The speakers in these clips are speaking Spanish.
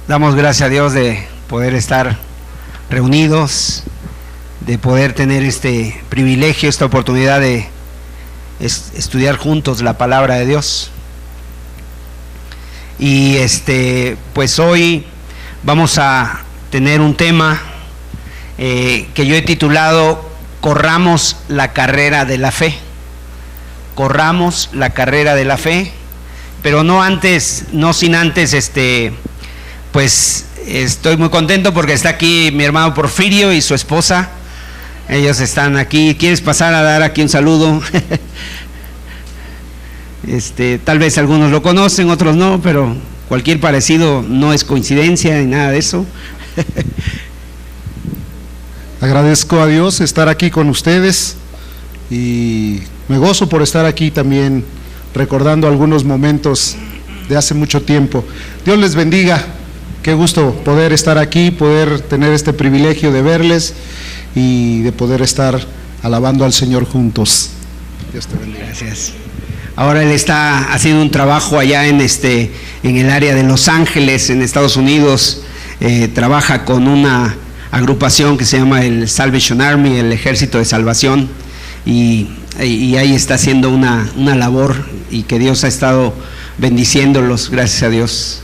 Damos gracias a Dios de poder estar reunidos, de poder tener este privilegio, esta oportunidad de estudiar juntos la palabra de Dios. Y pues hoy vamos a tener un tema que yo he titulado Corramos la carrera de la fe. Corramos la carrera de la fe, pero no sin antes pues estoy muy contento porque está aquí mi hermano Porfirio y su esposa. Ellos están aquí. ¿Quieres pasar a dar aquí un saludo? Tal vez algunos lo conocen, otros no, pero cualquier parecido no es coincidencia ni nada de eso. Agradezco a Dios estar aquí con ustedes y me gozo por estar aquí también recordando algunos momentos de hace mucho tiempo. Dios les bendiga, qué gusto poder estar aquí, poder tener este privilegio de verles y de poder estar alabando al Señor juntos. Dios te bendiga. Gracias. Ahora él está haciendo un trabajo allá en el área de Los Ángeles, en Estados Unidos. Trabaja con una agrupación que se llama el Salvation Army, el Ejército de Salvación, y ahí está haciendo una labor, y que Dios ha estado bendiciéndolos, gracias a Dios.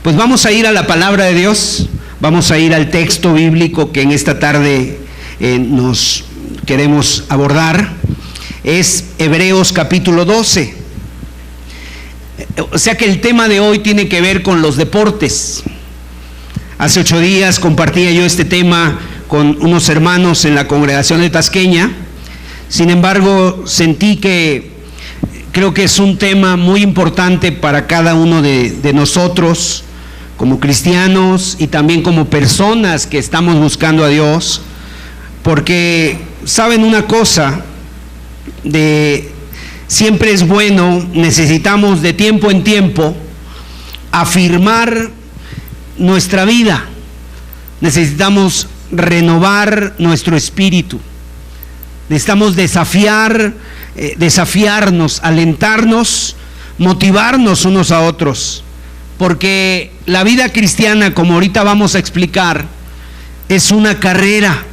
Pues vamos a ir a la palabra de Dios, vamos a ir al texto bíblico que en esta tarde nos queremos abordar. Es Hebreos capítulo 12. O sea que el tema de hoy tiene que ver con los deportes. Hace 8 días compartía yo este tema con unos hermanos en la congregación de Tasqueña. Sin embargo, sentí que creo que es un tema muy importante para cada uno de nosotros como cristianos y también como personas que estamos buscando a Dios, porque saben una cosa, siempre es bueno, necesitamos de tiempo en tiempo afirmar nuestra vida, necesitamos renovar nuestro espíritu, necesitamos desafiarnos, alentarnos, motivarnos unos a otros, porque la vida cristiana, como ahorita vamos a explicar, es una carrera.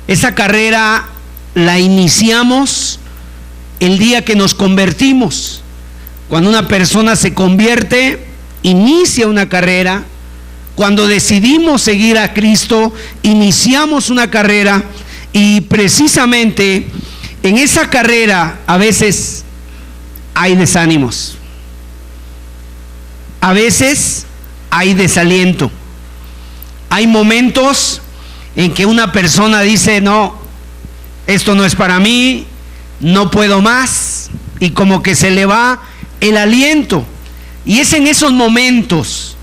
Esa carrera la iniciamos el día que nos convertimos. Cuando una persona se convierte, inicia una carrera. Cuando decidimos seguir a Cristo, iniciamos una carrera, y precisamente en esa carrera a veces hay desánimos, a veces hay desaliento, hay momentos en que una persona dice: no, esto no es para mí, no puedo más, y como que se le va el aliento. Y es en esos momentos,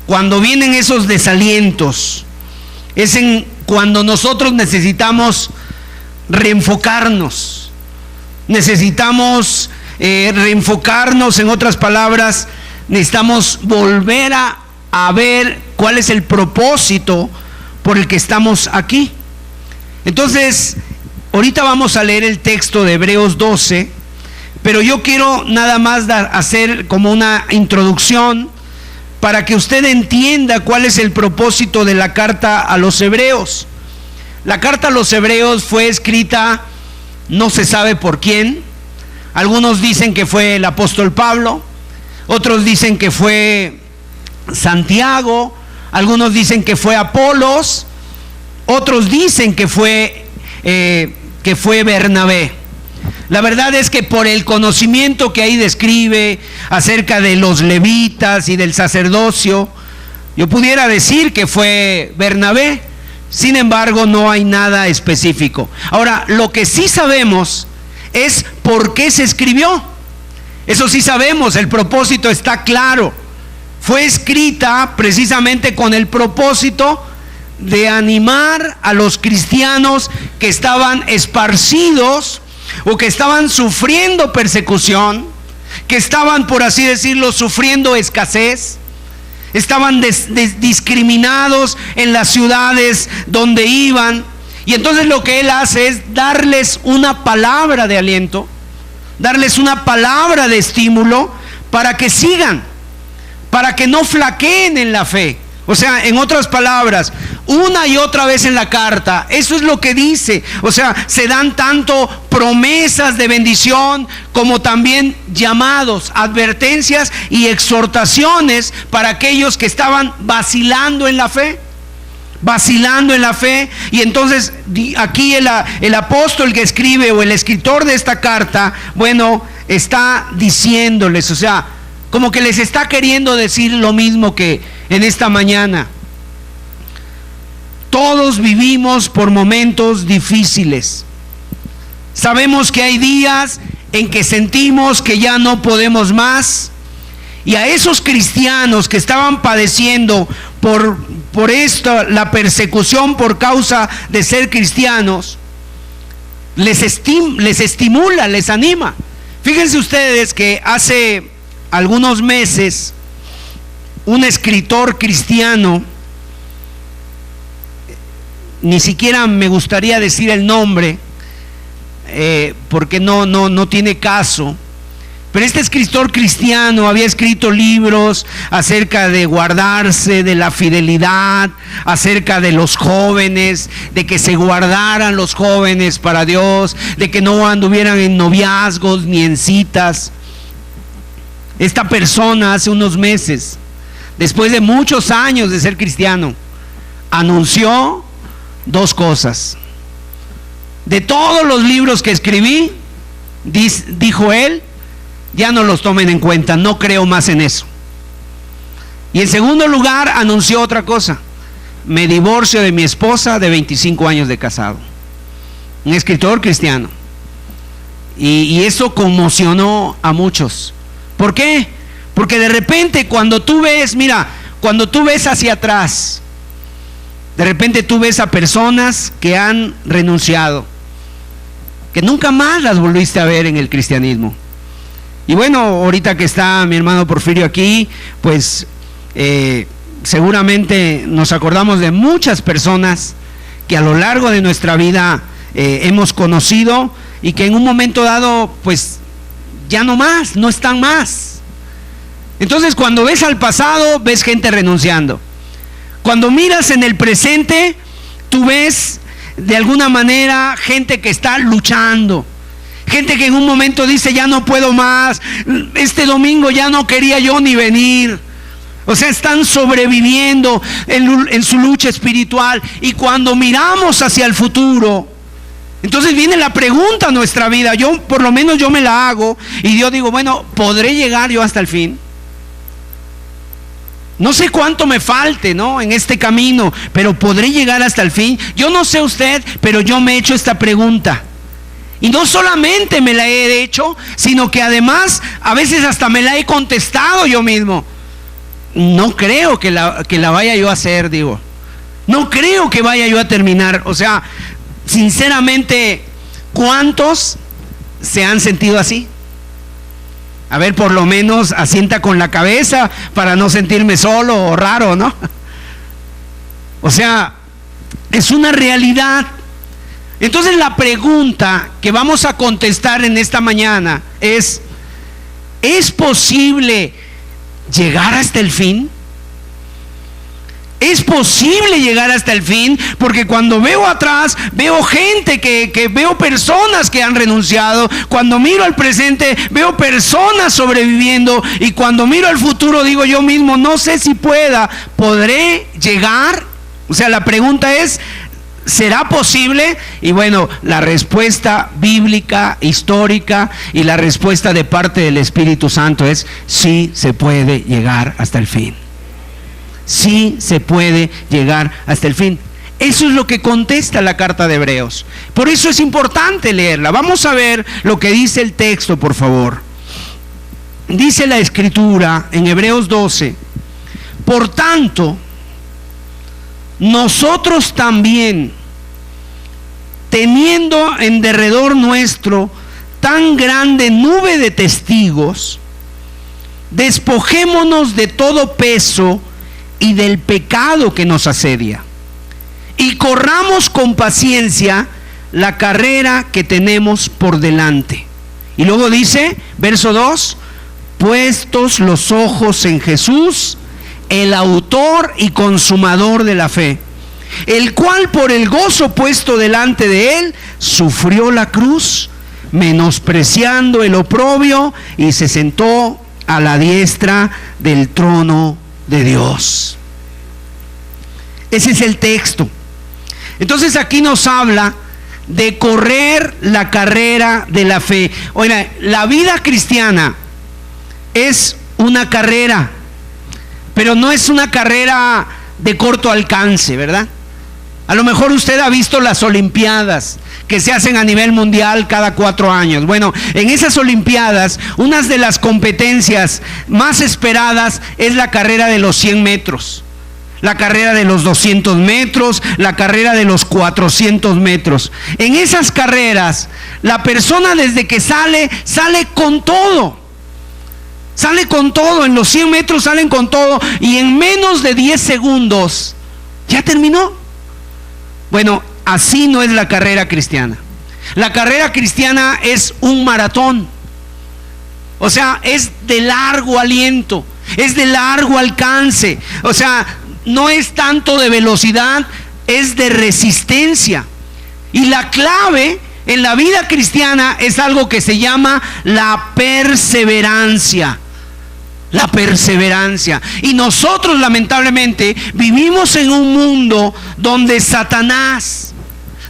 cuando vienen esos desalientos, es cuando nosotros necesitamos reenfocarnos, en otras palabras, necesitamos volver a ver cuál es el propósito por el que estamos aquí. Entonces, ahorita vamos a leer el texto de Hebreos 12, pero yo quiero nada más hacer como una introducción para que usted entienda cuál es el propósito de la carta a los Hebreos. La carta a los Hebreos fue escrita, no se sabe por quién. Algunos dicen que fue el apóstol Pablo, otros dicen que fue Santiago, algunos dicen que fue Apolos, otros dicen que fue Bernabé. La verdad es que por el conocimiento que ahí describe acerca de los levitas y del sacerdocio, yo pudiera decir que fue Bernabé. Sin embargo, no hay nada específico. Ahora, lo que sí sabemos es por qué se escribió. Eso sí sabemos, el propósito está claro. Fue escrita precisamente con el propósito de animar a los cristianos que estaban esparcidos o que estaban sufriendo persecución, que estaban, por así decirlo, sufriendo escasez, estaban discriminados en las ciudades donde iban. Y entonces lo que él hace es darles una palabra de aliento, darles una palabra de estímulo para que sigan, para que no flaqueen en la fe. O sea, en otras palabras, una y otra vez en la carta, eso es lo que dice. O sea, se dan tanto promesas de bendición como también llamados, advertencias y exhortaciones para aquellos que estaban vacilando en la fe. Vacilando en la fe. Y entonces aquí el apóstol que escribe, o el escritor de esta carta, bueno, está diciéndoles, o sea, como que les está queriendo decir lo mismo que en esta mañana. Todos vivimos por momentos difíciles. Sabemos que hay días en que sentimos que ya no podemos más. Y a esos cristianos que estaban padeciendo por esto, la persecución por causa de ser cristianos, les estimula, les anima. Fíjense ustedes que hace algunos meses un escritor cristiano, ni siquiera me gustaría decir el nombre, porque no tiene caso, pero este escritor cristiano había escrito libros acerca de guardarse, de la fidelidad, acerca de los jóvenes, de que se guardaran los jóvenes para Dios, de que no anduvieran en noviazgos ni en citas. Esta persona hace unos meses, después de muchos años de ser cristiano, anunció dos cosas. De todos los libros que escribí, dijo él, ya no los tomen en cuenta, no creo más en eso. Y en segundo lugar, anunció otra cosa: me divorcio de mi esposa de 25 años de casado. Un escritor cristiano. Y eso conmocionó a muchos. ¿Por qué? Porque de repente cuando tú ves, mira, cuando tú ves hacia atrás, de repente tú ves a personas que han renunciado, que nunca más las volviste a ver en el cristianismo. Y bueno, ahorita que está mi hermano Porfirio aquí, pues seguramente nos acordamos de muchas personas que a lo largo de nuestra vida hemos conocido y que en un momento dado pues ya no más, no están más. Entonces cuando ves al pasado, ves gente renunciando. Cuando miras en el presente, tú ves de alguna manera gente que está luchando. Gente que en un momento dice, ya no puedo más, este domingo ya no quería yo ni venir. O sea, están sobreviviendo en su lucha espiritual. Y cuando miramos hacia el futuro, entonces viene la pregunta a nuestra vida. Por lo menos yo me la hago y yo digo, bueno, ¿podré llegar yo hasta el fin? No sé cuánto me falte, ¿no?, en este camino, pero ¿podré llegar hasta el fin? Yo no sé usted, pero yo me he hecho esta pregunta. Y no solamente me la he hecho, sino que además a veces hasta me la he contestado yo mismo. No creo que la vaya yo a hacer, digo. No creo que vaya yo a terminar. O sea, sinceramente, ¿cuántos se han sentido así? A ver, por lo menos asienta con la cabeza para no sentirme solo o raro, ¿no? O sea, es una realidad. Entonces la pregunta que vamos a contestar en esta mañana ¿es posible llegar hasta el fin? ¿Es posible llegar hasta el fin? Porque cuando veo atrás, veo gente veo personas que han renunciado. Cuando miro al presente, veo personas sobreviviendo. Y cuando miro al futuro, digo yo mismo, no sé si ¿podré llegar? O sea, la pregunta es, ¿será posible? Y bueno, la respuesta bíblica, histórica, y la respuesta de parte del Espíritu Santo es: sí se puede llegar hasta el fin. Sí se puede llegar hasta el fin. Eso es lo que contesta la carta de Hebreos. Por eso es importante leerla. Vamos a ver lo que dice el texto, por favor. Dice la Escritura en Hebreos 12: por tanto, nosotros también, teniendo en derredor nuestro tan grande nube de testigos, despojémonos de todo peso y del pecado que nos asedia, y corramos con paciencia la carrera que tenemos por delante. Y luego dice, verso 2: puestos los ojos en Jesús, el autor y consumador de la fe, el cual por el gozo puesto delante de él, sufrió la cruz, menospreciando el oprobio, y se sentó a la diestra del trono de Dios. Ese es el texto. Entonces aquí nos habla de correr la carrera de la fe. Oiga, la vida cristiana es una carrera, pero no es una carrera de corto alcance, ¿verdad? A lo mejor usted ha visto las Olimpiadas que se hacen a nivel mundial cada 4 años. Bueno, en esas Olimpiadas, una de las competencias más esperadas es la carrera de los 100 metros, la carrera de los 200 metros, la carrera de los 400 metros. En esas carreras, la persona desde que sale con todo. Sale con todo, en los 100 metros salen con todo, y en menos de 10 segundos ya terminó. Bueno, así no es la carrera cristiana. La carrera cristiana es un maratón. O sea, es de largo aliento, es de largo alcance. O sea, no es tanto de velocidad, es de resistencia. Y la clave en la vida cristiana es algo que se llama la perseverancia. La perseverancia. Y nosotros lamentablemente vivimos en un mundo donde Satanás,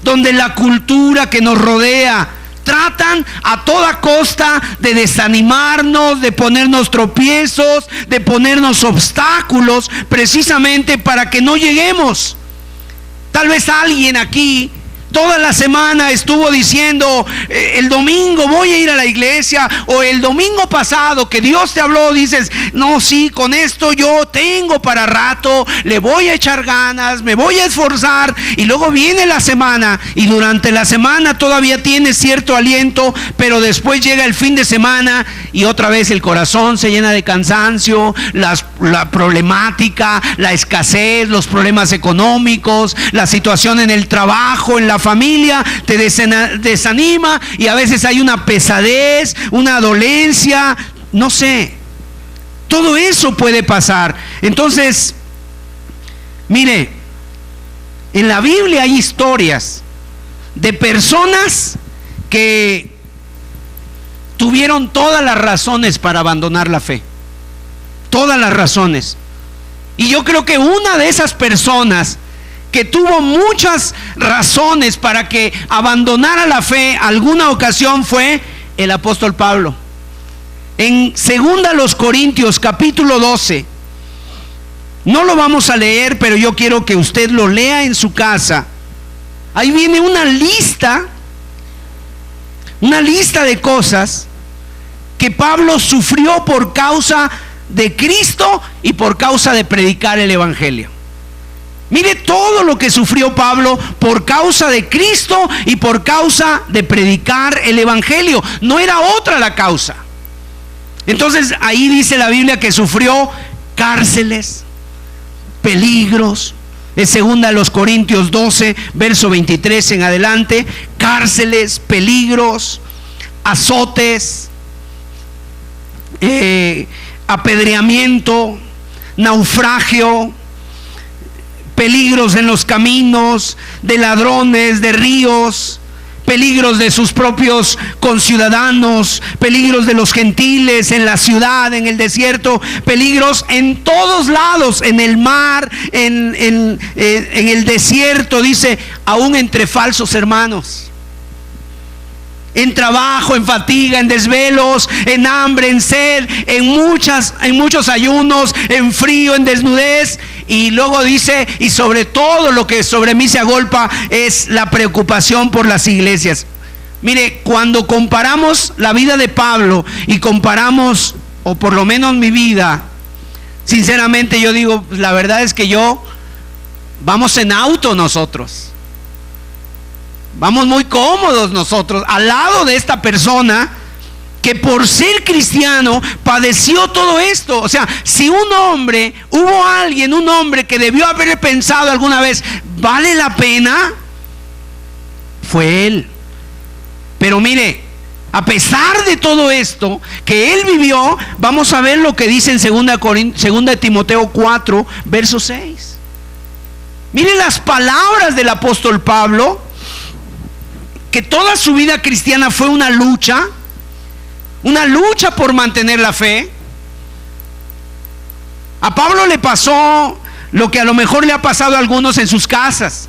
donde la cultura que nos rodea, tratan a toda costa de desanimarnos, de ponernos tropiezos, de ponernos obstáculos, precisamente para que no lleguemos. Tal vez alguien aquí toda la semana estuvo diciendo, el domingo voy a ir a la iglesia, o el domingo pasado que Dios te habló, dices, no, sí, con esto yo tengo para rato, le voy a echar ganas, me voy a esforzar, y luego viene la semana, y durante la semana todavía tienes cierto aliento, pero después llega el fin de semana, y otra vez el corazón se llena de cansancio, la problemática, la escasez, los problemas económicos, la situación en el trabajo, en la familia, te desanima, y a veces hay una pesadez, una dolencia, no sé, todo eso puede pasar. Entonces, mire, en la Biblia hay historias de personas que tuvieron todas las razones para abandonar la fe, todas las razones. Y yo creo que una de esas personas que tuvo muchas razones para que abandonara la fe alguna ocasión fue el apóstol Pablo. En 2 Corintios capítulo 12, no lo vamos a leer, pero yo quiero que usted lo lea en su casa. Ahí viene una lista de cosas que Pablo sufrió por causa de Cristo y por causa de predicar el evangelio. Mire todo lo que sufrió Pablo por causa de Cristo y por causa de predicar el evangelio. No era otra la causa. Entonces ahí dice la Biblia que sufrió cárceles, peligros. Es 2 Corintios 12, verso 23 en adelante. Cárceles, peligros, azotes, apedreamiento, naufragio, peligros en los caminos, de ladrones, de ríos, peligros de sus propios conciudadanos, peligros de los gentiles, en la ciudad, en el desierto, peligros en todos lados, en el mar, en el desierto, dice, aún entre falsos hermanos. En trabajo, en fatiga, en desvelos, en hambre, en sed, en muchos ayunos, en frío, en desnudez. Y luego dice, y sobre todo lo que sobre mí se agolpa es la preocupación por las iglesias. Mire, cuando comparamos la vida de Pablo y comparamos, o por lo menos mi vida, sinceramente yo digo, la verdad es que vamos en auto nosotros. Vamos muy cómodos nosotros al lado de esta persona que por ser cristiano padeció todo esto. O sea, si un hombre que debió haber pensado alguna vez, ¿vale la pena? Fue él. Pero mire, a pesar de todo esto que él vivió, vamos a ver lo que dice en 2 Timoteo 4, verso 6. Miren las palabras del apóstol Pablo, que toda su vida cristiana fue una lucha por mantener la fe. A Pablo le pasó lo que a lo mejor le ha pasado a algunos en sus casas.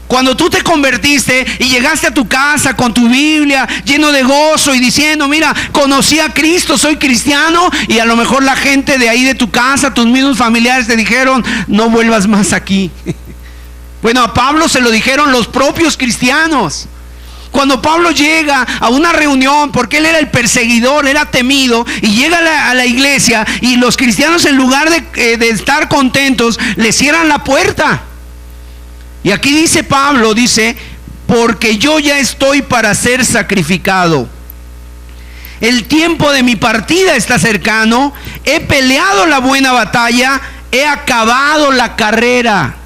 Cuando tú te convertiste y llegaste a tu casa con tu Biblia lleno de gozo y diciendo, mira, conocí a Cristo, soy cristiano, y a lo mejor la gente de ahí de tu casa, tus mismos familiares te dijeron, no vuelvas más aquí. Bueno, a Pablo se lo dijeron los propios cristianos. Cuando Pablo llega a una reunión, porque él era el perseguidor, era temido, y llega a la iglesia, y los cristianos, en lugar de estar contentos, le cierran la puerta. Y aquí dice Pablo, dice, porque yo ya estoy para ser sacrificado. El tiempo de mi partida está cercano. He peleado la buena batalla, he acabado la carrera,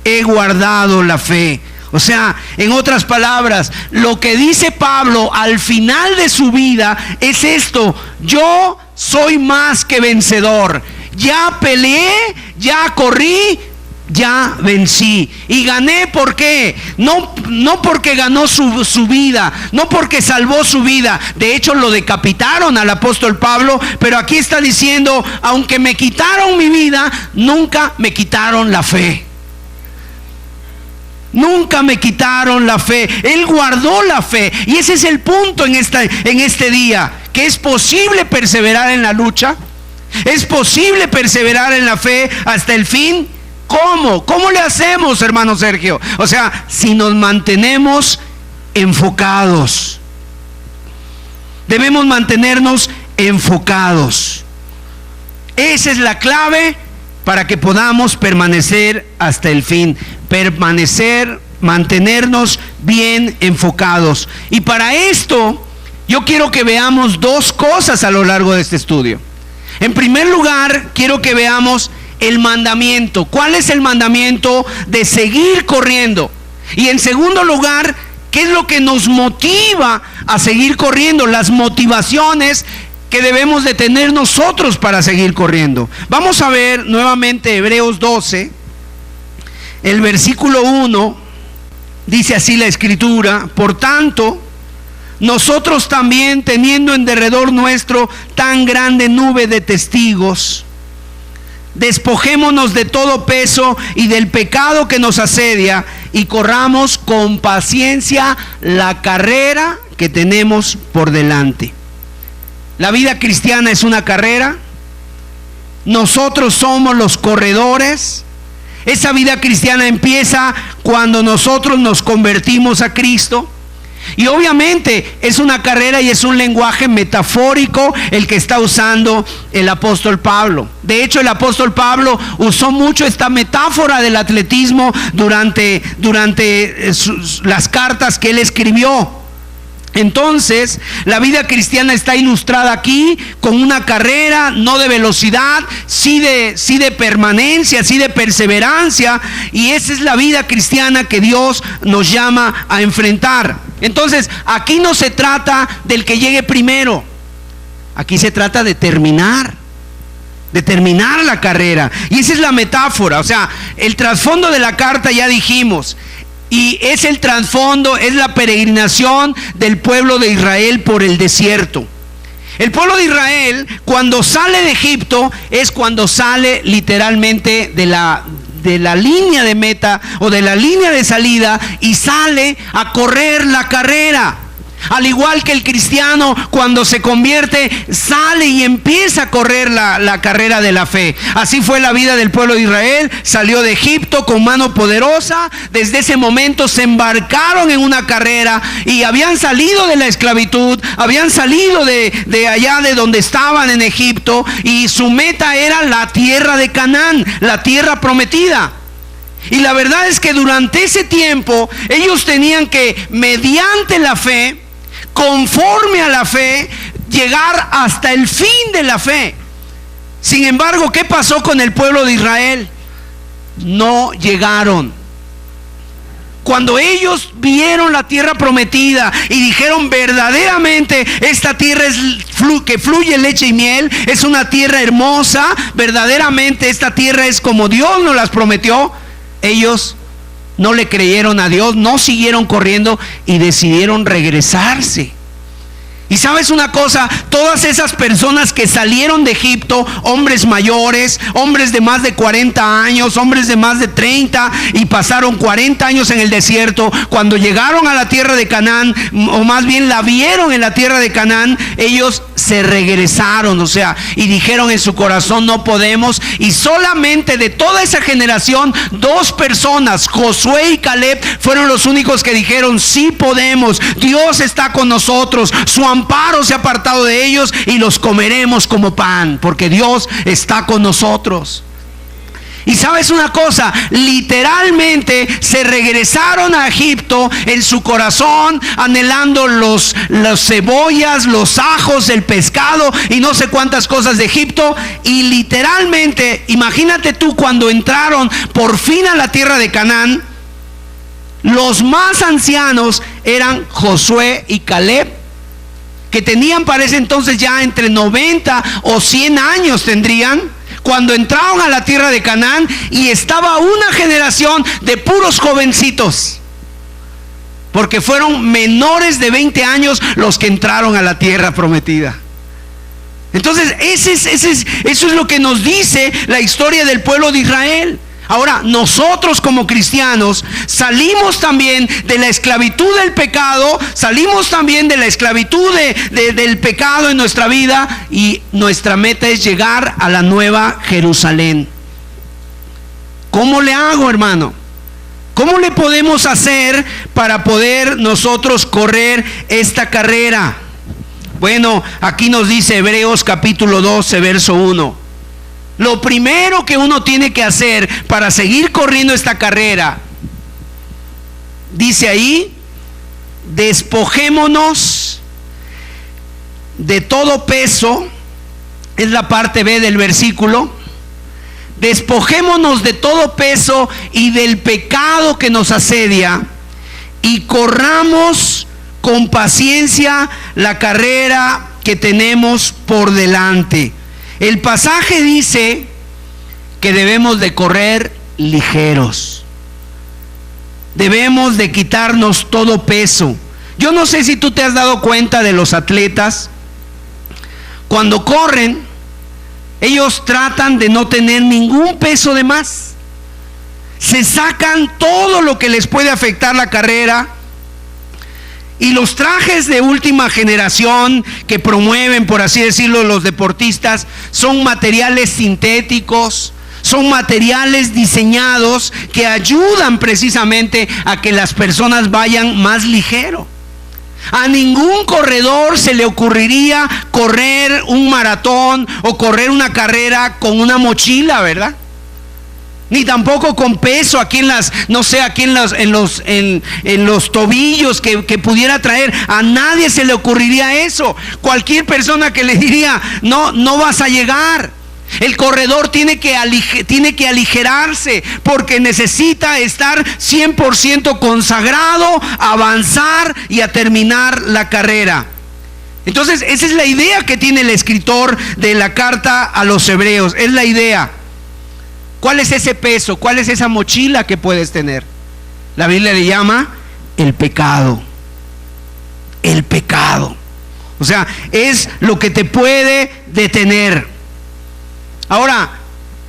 he guardado la fe. O sea, en otras palabras, lo que dice Pablo al final de su vida es esto: yo soy más que vencedor. Ya peleé, ya corrí, ya vencí. Y gané, ¿por qué? No porque ganó su vida, no porque salvó su vida. De hecho, lo decapitaron al apóstol Pablo, pero aquí está diciendo, aunque me quitaron mi vida, nunca me quitaron la fe. Nunca me quitaron la fe. Él guardó la fe. Y ese es el punto en este día, que es posible perseverar en la lucha. Es posible perseverar en la fe hasta el fin. ¿Cómo? ¿Cómo le hacemos, hermano Sergio? O sea, si nos mantenemos enfocados. Debemos mantenernos enfocados. Esa es la clave para que podamos permanecer hasta el fin. Mantenernos bien enfocados. Y para esto, yo quiero que veamos dos cosas a lo largo de este estudio. En primer lugar, quiero que veamos el mandamiento. ¿Cuál es el mandamiento de seguir corriendo? Y en segundo lugar, ¿qué es lo que nos motiva a seguir corriendo? Las motivaciones que debemos de tener nosotros para seguir corriendo. Vamos a ver nuevamente Hebreos 12, el versículo 1, dice así la escritura: por tanto, nosotros también, teniendo en derredor nuestro tan grande nube de testigos, despojémonos de todo peso y del pecado que nos asedia, y corramos con paciencia la carrera que tenemos por delante. La vida cristiana es una carrera. Nosotros somos los corredores. Esa vida cristiana empieza cuando nosotros nos convertimos a Cristo. Y obviamente es una carrera y es un lenguaje metafórico el que está usando el apóstol Pablo. De hecho, el apóstol Pablo usó mucho esta metáfora del atletismo durante las cartas que él escribió. Entonces, la vida cristiana está ilustrada aquí con una carrera, no de velocidad, sí de permanencia, sí de perseverancia. Y esa es la vida cristiana que Dios nos llama a enfrentar. Entonces, aquí no se trata del que llegue primero. Aquí se trata de terminar la carrera. Y esa es la metáfora. O sea, el trasfondo de la carta ya dijimos. Y es el trasfondo, es la peregrinación del pueblo de Israel por el desierto. El pueblo de Israel, cuando sale de Egipto, es cuando sale literalmente de la línea de meta o de la línea de salida, y sale a correr la carrera. Al igual que el cristiano, cuando se convierte, sale y empieza a correr la carrera de la fe. Así fue la vida del pueblo de Israel. Salió de Egipto con mano poderosa. Desde ese momento se embarcaron en una carrera y habían salido de la esclavitud, habían salido de allá de donde estaban en Egipto, y su meta era la tierra de Canaán, la tierra prometida. Y la verdad es que durante ese tiempo ellos tenían que, mediante la fe, conforme a la fe, llegar hasta el fin de la fe. Sin embargo, ¿qué pasó con el pueblo de Israel? No llegaron. Cuando ellos vieron la tierra prometida y dijeron verdaderamente esta tierra es que fluye leche y miel, es una tierra hermosa, verdaderamente esta tierra es como Dios nos las prometió, ellos no le creyeron a Dios, no siguieron corriendo y decidieron regresarse. Y sabes una cosa, todas esas personas que salieron de Egipto, hombres mayores, hombres de más de 40 años, hombres de más de 30 y pasaron 40 años en el desierto, cuando llegaron a la tierra de Canaán, o más bien la vieron en la tierra de Canaán, ellos se regresaron, o sea, y dijeron en su corazón no podemos, y solamente de toda esa generación, 2 personas, Josué y Caleb, fueron los únicos que dijeron sí podemos, Dios está con nosotros, su amparo se ha apartado de ellos y los comeremos como pan, porque Dios está con nosotros. Y sabes una cosa, literalmente se regresaron a Egipto en su corazón, anhelando los cebollas, los ajos, el pescado y no sé cuántas cosas de Egipto. Y literalmente, imagínate tú cuando entraron por fin a la tierra de Canaán, los más ancianos eran Josué y Caleb, que tenían para ese entonces ya entre 90 o 100 años tendrían, cuando entraron a la tierra de Canaán, y estaba una generación de puros jovencitos, porque fueron menores de 20 años los que entraron a la tierra prometida. Entonces eso es lo que nos dice la historia del pueblo de Israel. Ahora, nosotros como cristianos salimos también de la esclavitud del pecado, salimos también de la esclavitud del pecado en nuestra vida, y nuestra meta es llegar a la nueva Jerusalén. ¿Cómo le hago, hermano? ¿Cómo le podemos hacer para poder nosotros correr esta carrera? Bueno, aquí nos dice Hebreos capítulo 12, verso 1. Lo primero que uno tiene que hacer para seguir corriendo esta carrera, dice ahí, despojémonos de todo peso, es la parte B del versículo, despojémonos de todo peso y del pecado que nos asedia, y corramos con paciencia la carrera que tenemos por delante. El pasaje dice que debemos de correr ligeros, debemos de quitarnos todo peso. Yo no sé si tú te has dado cuenta de los atletas, cuando corren, ellos tratan de no tener ningún peso de más, se sacan todo lo que les puede afectar la carrera. Y los trajes de última generación que promueven, por así decirlo, los deportistas, son materiales sintéticos, son materiales diseñados que ayudan precisamente a que las personas vayan más ligero. A ningún corredor se le ocurriría correr un maratón o correr una carrera con una mochila, ¿verdad? Ni tampoco con peso aquí en las, no sé, aquí en los tobillos que pudiera traer. A nadie se le ocurriría eso. Cualquier persona que le diría, no vas a llegar. El corredor tiene que aligerarse, porque necesita estar 100% consagrado, avanzar y a terminar la carrera. Entonces, esa es la idea que tiene el escritor de la carta a los hebreos. Es la idea. ¿Cuál es ese peso? ¿Cuál es esa mochila que puedes tener? La Biblia le llama el pecado. El pecado. O sea, es lo que te puede detener. Ahora,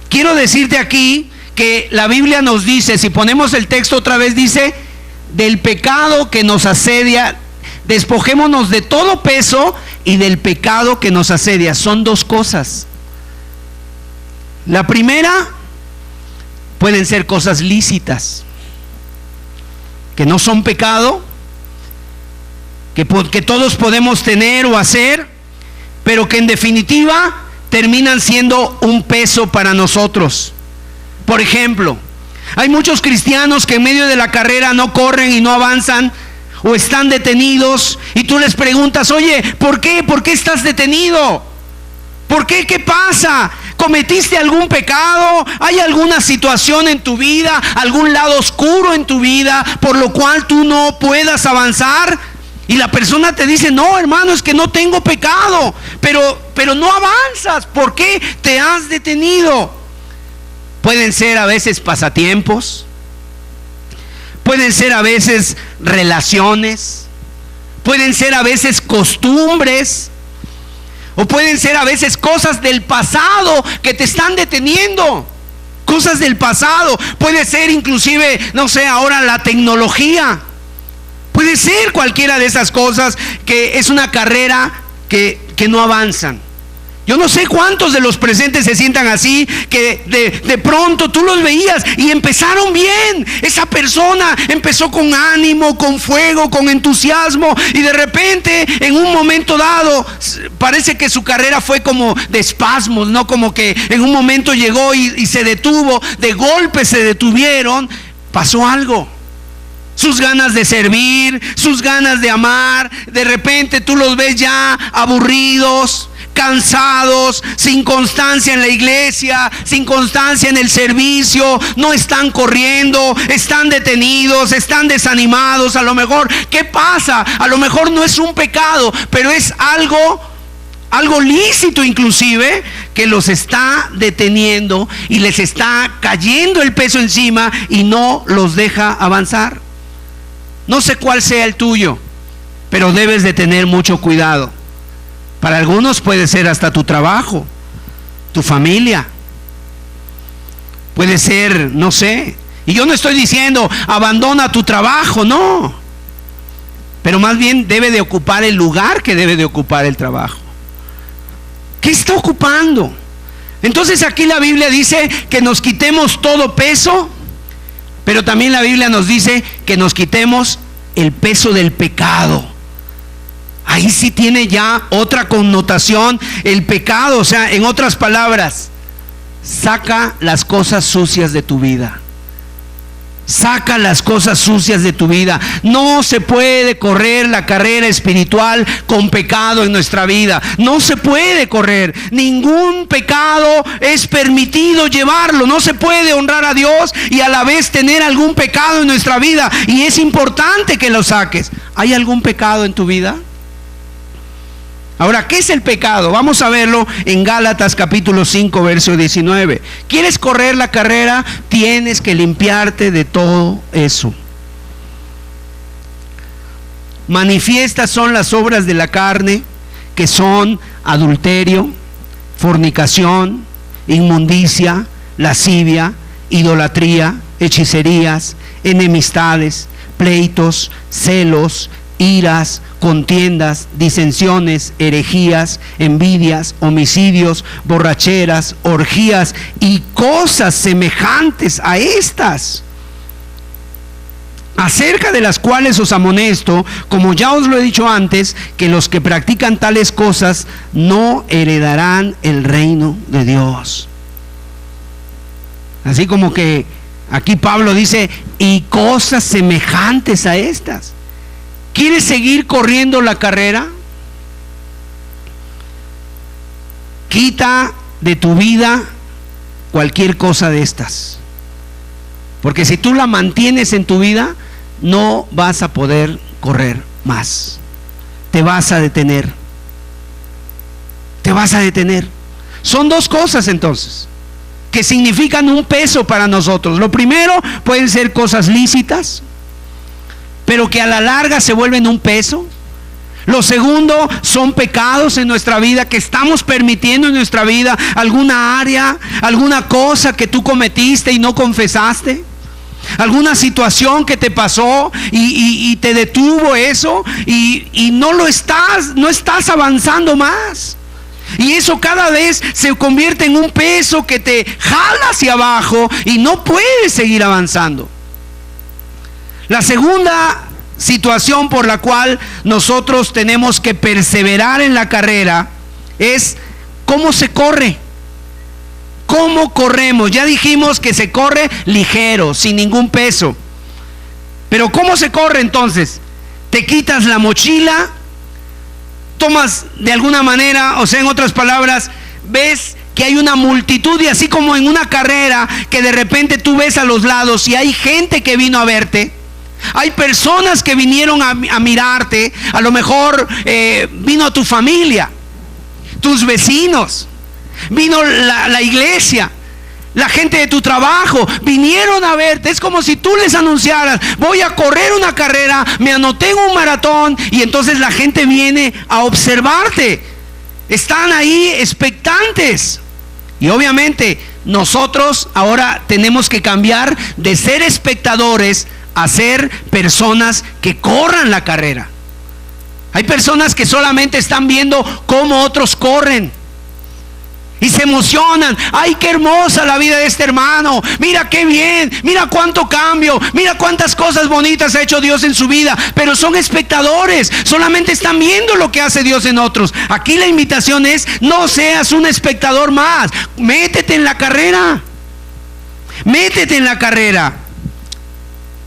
quiero decirte aquí que la Biblia nos dice, si ponemos el texto otra vez, dice, del pecado que nos asedia, despojémonos de todo peso y del pecado que nos asedia. Son 2 cosas. La primera, pueden ser cosas lícitas, que no son pecado, que todos podemos tener o hacer, pero que en definitiva terminan siendo un peso para nosotros. Por ejemplo, hay muchos cristianos que en medio de la carrera no corren y no avanzan, o están detenidos, y tú les preguntas, oye, ¿por qué? ¿Por qué estás detenido? ¿Por qué? ¿Qué pasa? ¿Cometiste algún pecado? ¿Hay alguna situación en tu vida, algún lado oscuro en tu vida por lo cual tú no puedas avanzar? Y la persona te dice, no, hermano, es que no tengo pecado, pero no avanzas. ¿Por qué te has detenido? Pueden ser a veces pasatiempos, pueden ser a veces relaciones, pueden ser a veces costumbres, o pueden ser a veces cosas del pasado que te están deteniendo. Cosas del pasado. Puede ser inclusive, no sé, ahora la tecnología. Puede ser cualquiera de esas cosas que es una carrera que no avanzan. Yo no sé cuántos de los presentes se sientan así, que de pronto tú los veías y empezaron bien. Esa persona empezó con ánimo, con fuego, con entusiasmo, y de repente en un momento dado parece que su carrera fue como de espasmos, ¿no? Como que en un momento llegó y se detuvo, de golpe se detuvieron, pasó algo. Sus ganas de servir, sus ganas de amar, de repente tú los ves ya aburridos, cansados, sin constancia en la iglesia, sin constancia en el servicio, no están corriendo, están detenidos, están desanimados. A lo mejor, ¿qué pasa? A lo mejor no es un pecado, pero es algo lícito inclusive, que los está deteniendo y les está cayendo el peso encima y no los deja avanzar. No sé cuál sea el tuyo, pero debes de tener mucho cuidado. Para algunos puede ser hasta tu trabajo, tu familia. Puede ser, no sé. Y yo no estoy diciendo abandona tu trabajo, no. Pero más bien debe de ocupar el lugar que debe de ocupar el trabajo. ¿Qué está ocupando? Entonces aquí la Biblia dice que nos quitemos todo peso, pero también la Biblia nos dice que nos quitemos el peso del pecado. Ahí sí tiene ya otra connotación el pecado. O sea, en otras palabras, saca las cosas sucias de tu vida. Saca las cosas sucias de tu vida. No se puede correr la carrera espiritual con pecado en nuestra vida. No se puede correr. Ningún pecado es permitido llevarlo. No se puede honrar a Dios y a la vez tener algún pecado en nuestra vida. Y es importante que lo saques. ¿Hay algún pecado en tu vida? Ahora, ¿qué es el pecado? Vamos a verlo en Gálatas capítulo 5, verso 19. ¿Quieres correr la carrera? Tienes que limpiarte de todo eso. Manifiestas son las obras de la carne, que son adulterio, fornicación, inmundicia, lascivia, idolatría, hechicerías, enemistades, pleitos, celos, iras, contiendas, disensiones, herejías, envidias, homicidios, borracheras, orgías y cosas semejantes a estas, acerca de las cuales os amonesto, como ya os lo he dicho antes, que los que practican tales cosas no heredarán el reino de Dios. Así como que aquí Pablo dice, y cosas semejantes a estas. ¿Quieres seguir corriendo la carrera? Quita de tu vida cualquier cosa de estas. Porque si tú la mantienes en tu vida, no vas a poder correr más. Te vas a detener. Te vas a detener. Son dos cosas entonces, que significan un peso para nosotros. Lo primero, pueden ser cosas lícitas, pero que a la larga se vuelven un peso. Lo segundo, son pecados en nuestra vida que estamos permitiendo en nuestra vida, alguna área, alguna cosa que tú cometiste y no confesaste, alguna situación que te pasó y te detuvo eso y no estás avanzando más. Y eso cada vez se convierte en un peso que te jala hacia abajo y no puedes seguir avanzando. La segunda situación por la cual nosotros tenemos que perseverar en la carrera es cómo se corre. ¿Cómo corremos? Ya dijimos que se corre ligero, sin ningún peso. Pero ¿cómo se corre entonces? Te quitas la mochila, tomas de alguna manera, o sea, en otras palabras, ves que hay una multitud, y así como en una carrera que de repente tú ves a los lados y hay gente que vino a verte, hay personas que vinieron a mirarte, a lo mejor vino tu familia, tus vecinos, vino la iglesia, la gente de tu trabajo, vinieron a verte. Es como si tú les anunciaras: voy a correr una carrera, me anoté en un maratón, y entonces la gente viene a observarte. Están ahí expectantes. Y obviamente nosotros ahora tenemos que cambiar de ser espectadores a ser personas que corran la carrera. Hay personas que solamente están viendo cómo otros corren y se emocionan. ¡Ay, qué hermosa la vida de este hermano! Mira qué bien, mira cuánto cambio, mira cuántas cosas bonitas ha hecho Dios en su vida. Pero son espectadores, solamente están viendo lo que hace Dios en otros. Aquí la invitación es: no seas un espectador más, métete en la carrera. Métete en la carrera.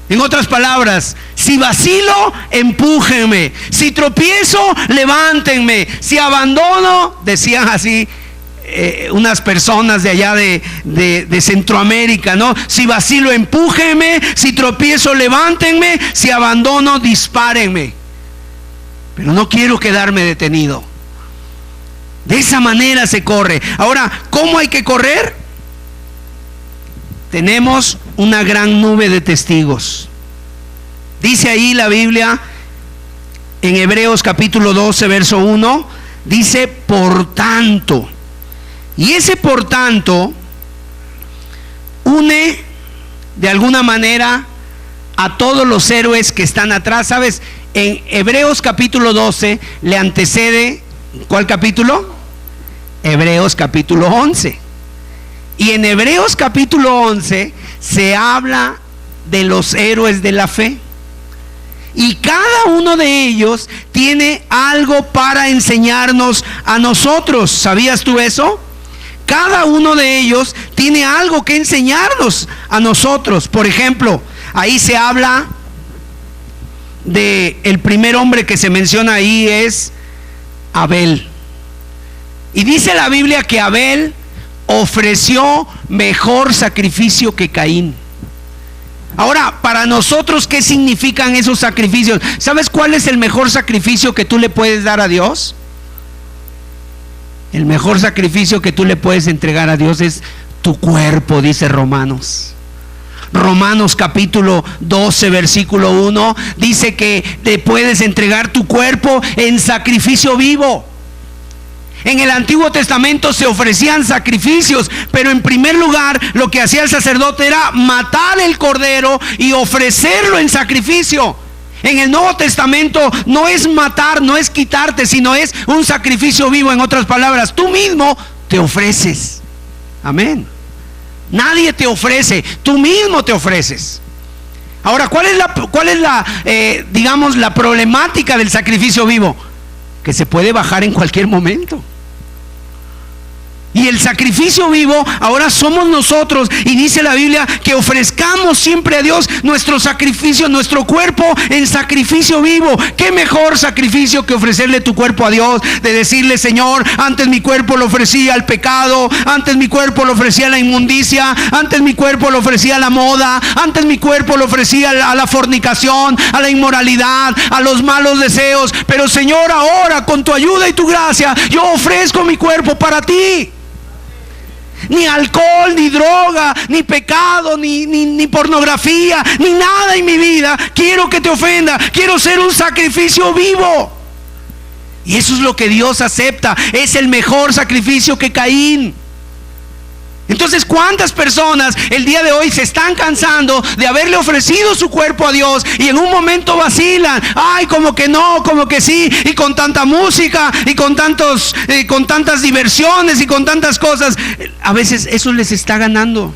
En otras palabras, si vacilo, empújenme. Si tropiezo, levántenme. Si abandono, decían así unas personas de allá de Centroamérica, ¿no? Si vacilo, empújenme. Si tropiezo, levántenme. Si abandono, dispárenme. Pero no quiero quedarme detenido. De esa manera se corre. Ahora, ¿cómo hay que correr? Tenemos una gran nube de testigos. Dice ahí la Biblia, en Hebreos capítulo 12, verso 1, dice: por tanto. Y ese por tanto une de alguna manera a todos los héroes que están atrás. ¿Sabes? En Hebreos capítulo 12 le antecede, ¿cuál capítulo? Hebreos capítulo 11. Y en Hebreos capítulo 11 se habla de los héroes de la fe. Y cada uno de ellos tiene algo para enseñarnos a nosotros. ¿Sabías tú eso? Cada uno de ellos tiene algo que enseñarnos a nosotros. Por ejemplo, ahí se habla de el primer hombre que se menciona ahí es Abel. Y dice la Biblia que Abel ofreció mejor sacrificio que Caín. Ahora, para nosotros, ¿qué significan esos sacrificios? ¿Sabes cuál es el mejor sacrificio que tú le puedes dar a Dios? El mejor sacrificio que tú le puedes entregar a Dios es tu cuerpo, dice Romanos. Romanos capítulo 12, versículo 1, dice que te puedes entregar tu cuerpo en sacrificio vivo. En el Antiguo Testamento se ofrecían sacrificios, pero en primer lugar lo que hacía el sacerdote era matar el cordero y ofrecerlo en sacrificio. En el Nuevo Testamento no es matar, no es quitarte, sino es un sacrificio vivo. En otras palabras, tú mismo te ofreces. Amén. Nadie te ofrece, tú mismo te ofreces. Ahora, ¿cuál es la digamos, la problemática del sacrificio vivo? Que se puede bajar en cualquier momento. Y el sacrificio vivo ahora somos nosotros, y dice la Biblia que ofrezcamos siempre a Dios nuestro sacrificio, nuestro cuerpo en sacrificio vivo. ¿Qué mejor sacrificio que ofrecerle tu cuerpo a Dios? De decirle: Señor, antes mi cuerpo lo ofrecía al pecado, antes mi cuerpo lo ofrecía a la inmundicia, antes mi cuerpo lo ofrecía a la moda, antes mi cuerpo lo ofrecía a la fornicación, a la inmoralidad, a los malos deseos. Pero Señor, ahora con tu ayuda y tu gracia, yo ofrezco mi cuerpo para ti. Ni alcohol, ni droga, ni pecado, ni pornografía, ni nada en mi vida quiero que te ofenda. Quiero ser un sacrificio vivo. Y eso es lo que Dios acepta. Es el mejor sacrificio que Caín. Entonces, ¿cuántas personas el día de hoy se están cansando de haberle ofrecido su cuerpo a Dios y en un momento vacilan? Ay, como que no, como que sí, y con tanta música y con tantas diversiones y con tantas cosas. A veces eso les está ganando.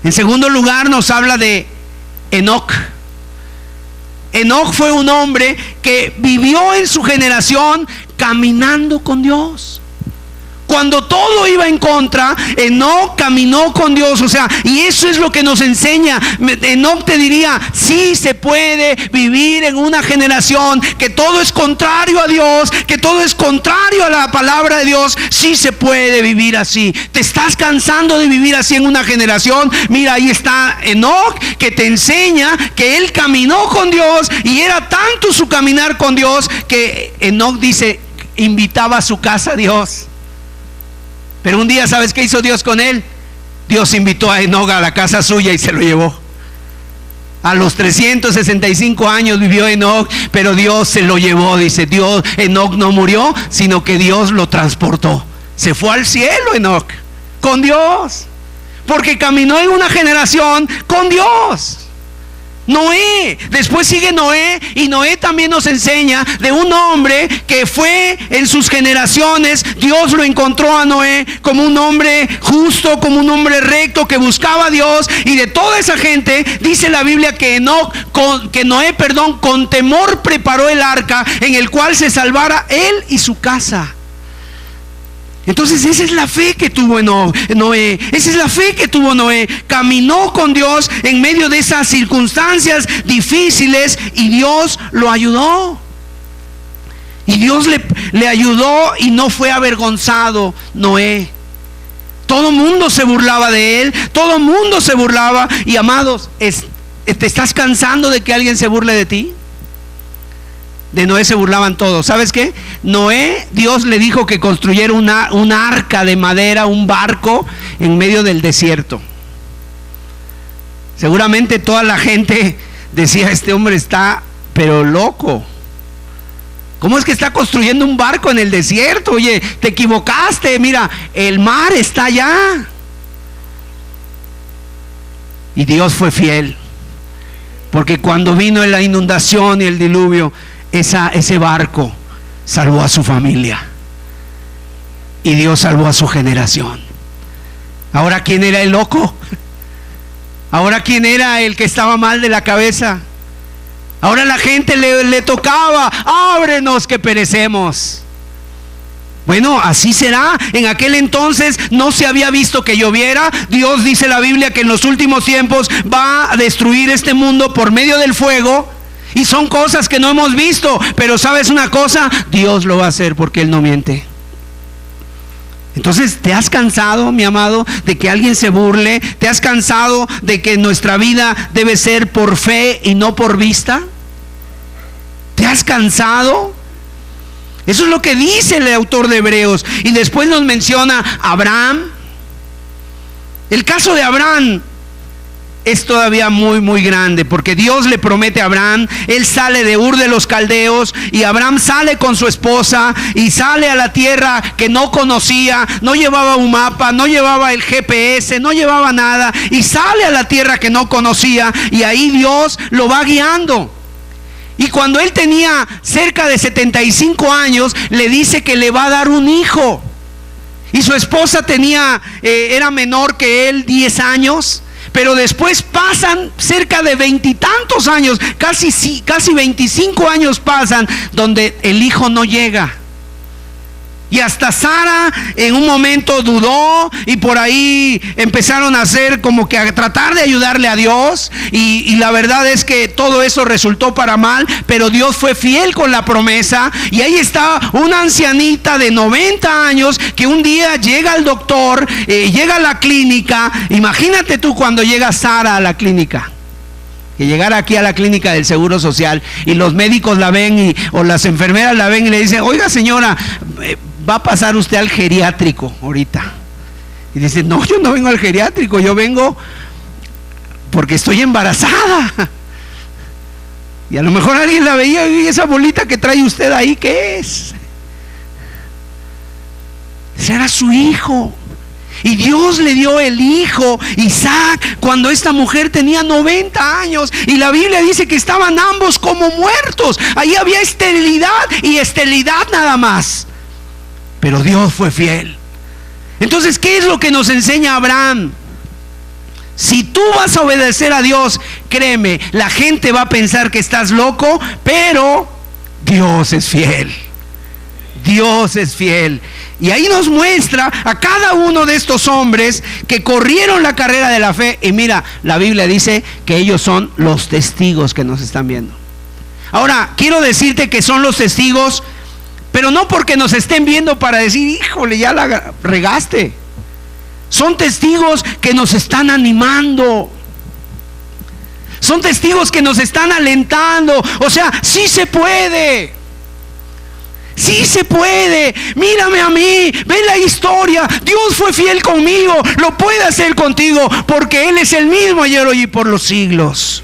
En segundo lugar, nos habla de Enoc. Enoc fue un hombre que vivió en su generación caminando con Dios. Cuando todo iba en contra, Enoc caminó con Dios. O sea, y eso es lo que nos enseña. Enoc te diría, sí se puede vivir en una generación que todo es contrario a Dios, que todo es contrario a la palabra de Dios. Sí se puede vivir así. ¿Te estás cansando de vivir así en una generación? Mira, ahí está Enoc, que te enseña que él caminó con Dios, y era tanto su caminar con Dios que Enoc dice, invitaba a su casa a Dios. Pero un día, ¿sabes qué hizo Dios con él? Dios invitó a Enoc a la casa suya y se lo llevó. A los 365 años vivió Enoc, pero Dios se lo llevó. Dice Dios, Enoc no murió, sino que Dios lo transportó. Se fue al cielo Enoc, con Dios, porque caminó en una generación con Dios. Noé, después sigue Noé, y Noé también nos enseña de un hombre que fue en sus generaciones. Dios lo encontró a Noé como un hombre justo, como un hombre recto, que buscaba a Dios. Y de toda esa gente dice la Biblia que Noé, con temor preparó el arca, en el cual se salvara él y su casa. Entonces esa es la fe que tuvo Noé. Esa es la fe que tuvo Noé. Caminó con Dios en medio de esas circunstancias difíciles, y Dios lo ayudó. Y Dios le ayudó, y no fue avergonzado Noé. Todo mundo se burlaba de él, todo mundo se burlaba. Y amados, ¿te estás cansando de que alguien se burle de ti? De Noé se burlaban todos. ¿Sabes qué? Noé, Dios le dijo que construyera una arca de madera, un barco en medio del desierto. Seguramente toda la gente decía, este hombre está pero loco. ¿Cómo es que está construyendo un barco en el desierto? Oye, te equivocaste, mira, el mar está allá. Y Dios fue fiel, porque cuando vino la inundación y el diluvio, ese barco salvó a su familia, y Dios salvó a su generación. Ahora, ¿quién era el loco? Ahora, ¿quién era el que estaba mal de la cabeza? Ahora la gente le tocaba, ábrenos que perecemos. Bueno, así será. En aquel entonces no se había visto que lloviera. Dios, dice la Biblia, que en los últimos tiempos va a destruir este mundo por medio del fuego. Y son cosas que no hemos visto, pero ¿sabes una cosa? Dios lo va a hacer, porque Él no miente. Entonces, ¿te has cansado, mi amado, de que alguien se burle? ¿Te has cansado de que nuestra vida debe ser por fe y no por vista? ¿Te has cansado? Eso es lo que dice el autor de Hebreos. Y después nos menciona Abraham. El caso de Abraham es todavía muy, muy grande, porque Dios le promete a Abraham. Él sale de Ur de los Caldeos, y Abraham sale con su esposa y sale a la tierra que no conocía. No llevaba un mapa, no llevaba el GPS, no llevaba nada, y sale a la tierra que no conocía, y ahí Dios lo va guiando. Y cuando él tenía cerca de 75 años, le dice que le va a dar un hijo. Y su esposa era menor que él 10 años. Pero después pasan cerca de 20 y tantos años, casi 25 años pasan, donde el hijo no llega. Y hasta Sara en un momento dudó, y por ahí empezaron a hacer como que a tratar de ayudarle a Dios, y la verdad es que todo eso resultó para mal. Pero Dios fue fiel con la promesa, y ahí está una ancianita de 90 años que un día llega al doctor, llega a la clínica. Imagínate tú cuando llega Sara a la clínica, que llegara aquí a la clínica del Seguro Social, y los médicos la ven, o las enfermeras la ven, y le dicen, oiga señora, va a pasar usted al geriátrico ahorita. Y dice, no, yo no vengo al geriátrico, yo vengo porque estoy embarazada. Y a lo mejor alguien la veía, y esa bolita que trae usted ahí, ¿qué es? Ese era su hijo. Y Dios le dio el hijo Isaac cuando esta mujer tenía 90 años. Y la Biblia dice que estaban ambos como muertos. Ahí había esterilidad, y esterilidad nada más. Pero Dios fue fiel. Entonces, ¿qué es lo que nos enseña Abraham? Si tú vas a obedecer a Dios, créeme, la gente va a pensar que estás loco, pero Dios es fiel. Dios es fiel. Y ahí nos muestra a cada uno de estos hombres que corrieron la carrera de la fe. Y mira, la Biblia dice que ellos son los testigos que nos están viendo. Ahora, quiero decirte que son los testigos, pero no porque nos estén viendo para decir, híjole, ya la regaste. Son testigos que nos están animando. Son testigos que nos están alentando. O sea, sí se puede. Sí se puede. Mírame a mí, ve la historia. Dios fue fiel conmigo, lo puede hacer contigo, porque Él es el mismo ayer, hoy y por los siglos.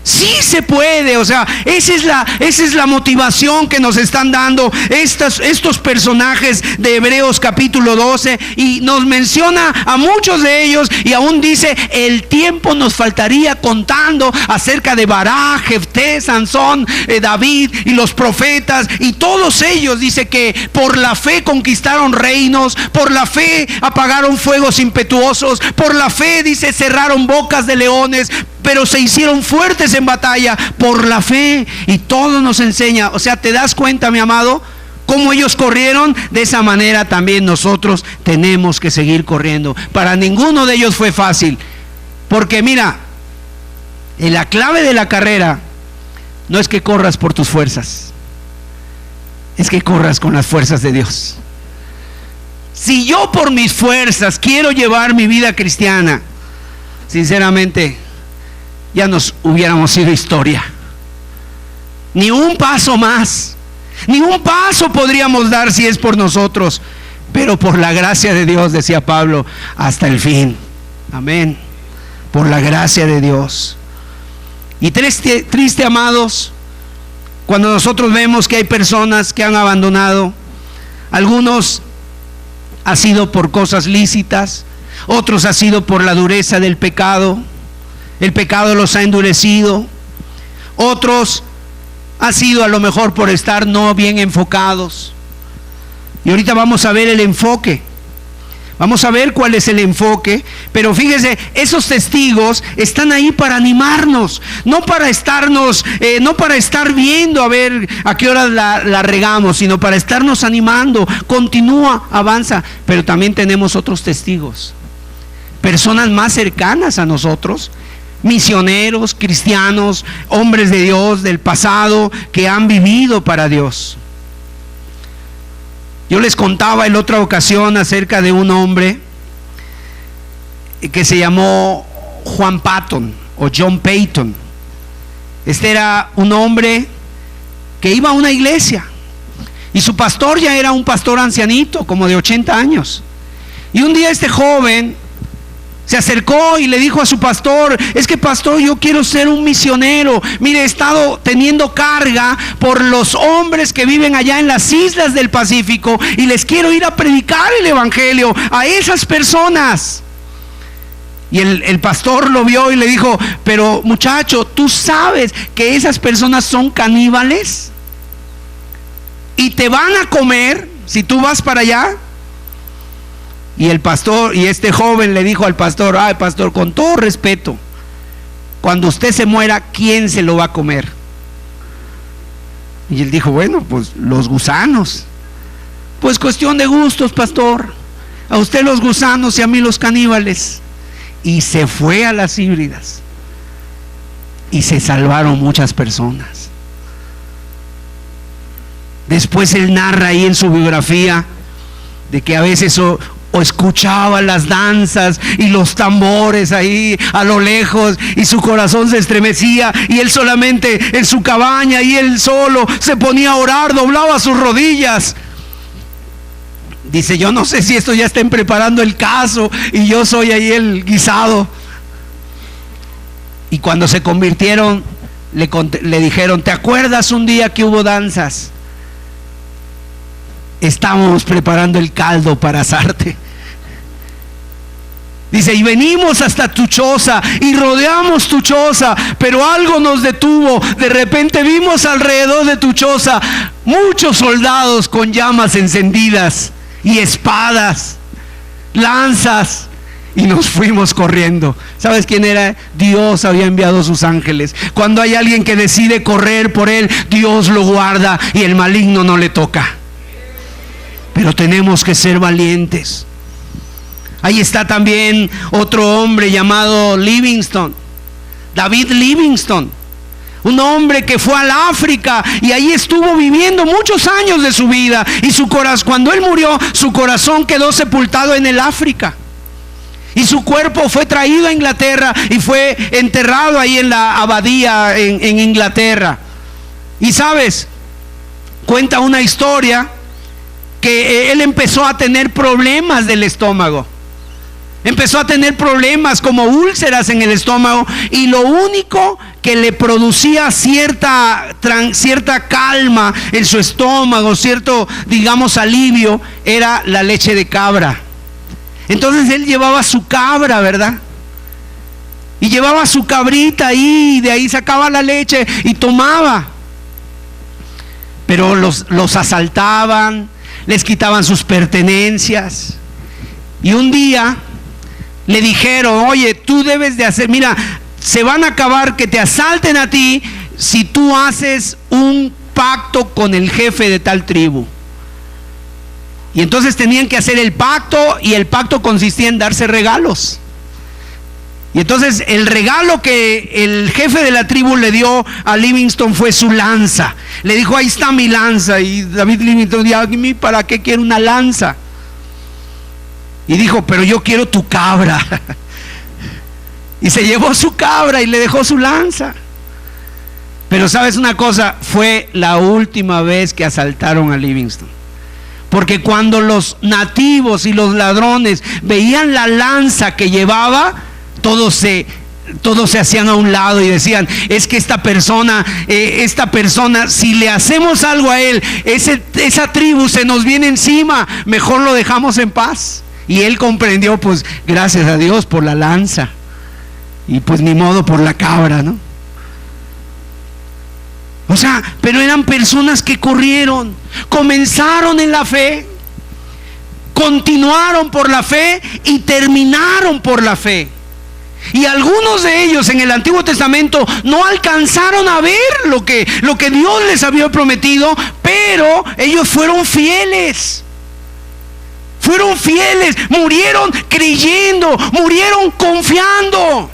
Sí se puede. O sea, esa es la motivación que nos están dando estos personajes de Hebreos capítulo 12, y nos menciona a muchos de ellos, y aún dice, el tiempo nos faltaría contando acerca de Bará, Jefté, Sansón, David y los profetas, y todos ellos dice que por la fe conquistaron reinos, por la fe apagaron fuegos impetuosos, por la fe, dice, cerraron bocas de leones, pero se hicieron fuertes en batalla por la fe. Y todo nos enseña. O sea, ¿te das cuenta, mi amado? Cómo ellos corrieron. De esa manera también nosotros tenemos que seguir corriendo. Para ninguno de ellos fue fácil, porque mira, la clave de la carrera no es que corras por tus fuerzas, es que corras con las fuerzas de Dios. Si yo por mis fuerzas quiero llevar mi vida cristiana, sinceramente ya nos hubiéramos sido historia. Ni un paso más, ni un paso podríamos dar si es por nosotros, pero por la gracia de Dios, decía Pablo, hasta el fin. Amén. Por la gracia de Dios. Y triste, amados, cuando nosotros vemos que hay personas que han abandonado. Algunos ha sido por cosas lícitas, otros ha sido por la dureza del pecado. El pecado los ha endurecido. Otros ha sido a lo mejor por estar no bien enfocados. Y ahorita vamos a ver el enfoque. Vamos a ver cuál es el enfoque. Pero fíjese, esos testigos están ahí para animarnos, no para estarnos, no para estar viendo a ver a qué hora la regamos, sino para estarnos animando. Continúa, avanza. Pero también tenemos otros testigos, personas más cercanas a nosotros, misioneros, cristianos, hombres de Dios del pasado que han vivido para Dios. Yo les contaba en otra ocasión acerca de un hombre que se llamó Juan Patton o John Payton. Este era un hombre que iba a una iglesia y su pastor ya era un pastor ancianito, como de 80 años. Y un día este joven se acercó y le dijo a su pastor: es que pastor, yo quiero ser un misionero. Mire, he estado teniendo carga por los hombres que viven allá en las islas del Pacífico y les quiero ir a predicar el evangelio a esas personas. Y el pastor lo vio y le dijo: pero muchacho, ¿tú sabes que esas personas son caníbales y te van a comer si tú vas para allá? Y el pastor, y este joven le dijo al pastor: ay, pastor, con todo respeto, cuando usted se muera, ¿quién se lo va a comer? Y él dijo: bueno, pues los gusanos. Pues cuestión de gustos, pastor. A usted los gusanos y a mí los caníbales. Y se fue a las híbridas y se salvaron muchas personas. Después él narra ahí en su biografía de que a veces o escuchaba las danzas y los tambores ahí a lo lejos y su corazón se estremecía, y él solamente en su cabaña y él solo se ponía a orar, doblaba sus rodillas. Dice: yo no sé si esto ya estén preparando el caso y yo soy ahí el guisado. Y cuando se convirtieron le dijeron: ¿te acuerdas un día que hubo danzas? Estábamos preparando el caldo para asarte. Dice: y venimos hasta tu choza y rodeamos tu choza, pero algo nos detuvo. De repente vimos alrededor de tu choza muchos soldados con llamas encendidas y espadas, lanzas, y nos fuimos corriendo. ¿Sabes quién era? Dios había enviado sus ángeles. Cuando hay alguien que decide correr por él, Dios lo guarda y el maligno no le toca. pero tenemos que ser valientes. Ahí está también otro hombre llamado Livingstone, David Livingstone, un hombre que fue al África y ahí estuvo viviendo muchos años de su vida, y cuando él murió, su corazón quedó sepultado en el África, y su cuerpo fue traído a Inglaterra y fue enterrado ahí en la abadía en Inglaterra. Y sabes, cuenta una historia que él empezó a tener problemas del estómago. Empezó a tener problemas como úlceras en el estómago, y lo único que le producía cierta calma en su estómago, cierto, digamos, alivio, era la leche de cabra. Entonces él llevaba su cabra, ¿verdad? Y llevaba su cabrita ahí, y de ahí sacaba la leche y tomaba. Pero los asaltaban, les quitaban sus pertenencias. Y un día le dijeron: oye, tú debes de hacer, mira, se van a acabar que te asalten a ti si tú haces un pacto con el jefe de tal tribu. Y entonces tenían que hacer el pacto, y el pacto consistía en darse regalos. Y entonces el regalo que el jefe de la tribu le dio a Livingstone fue su lanza. Le dijo: ahí está mi lanza. Y David Livingstone dijo: ¿para qué quiero una lanza? Y dijo: pero yo quiero tu cabra. Y se llevó su cabra y le dejó su lanza. Pero sabes una cosa, fue la última vez que asaltaron a Livingstone, porque cuando los nativos y los ladrones veían la lanza que llevaba, todos se hacían a un lado y decían: es que esta persona, si le hacemos algo a él, esa tribu se nos viene encima, mejor lo dejamos en paz. Y él comprendió, pues gracias a Dios por la lanza, y pues ni modo por la cabra, ¿no? O sea, pero eran personas que corrieron, comenzaron en la fe, continuaron por la fe y terminaron por la fe. Y algunos de ellos en el Antiguo Testamento no alcanzaron a ver lo que Dios les había prometido, pero ellos fueron fieles. Fueron fieles, murieron creyendo, murieron confiando.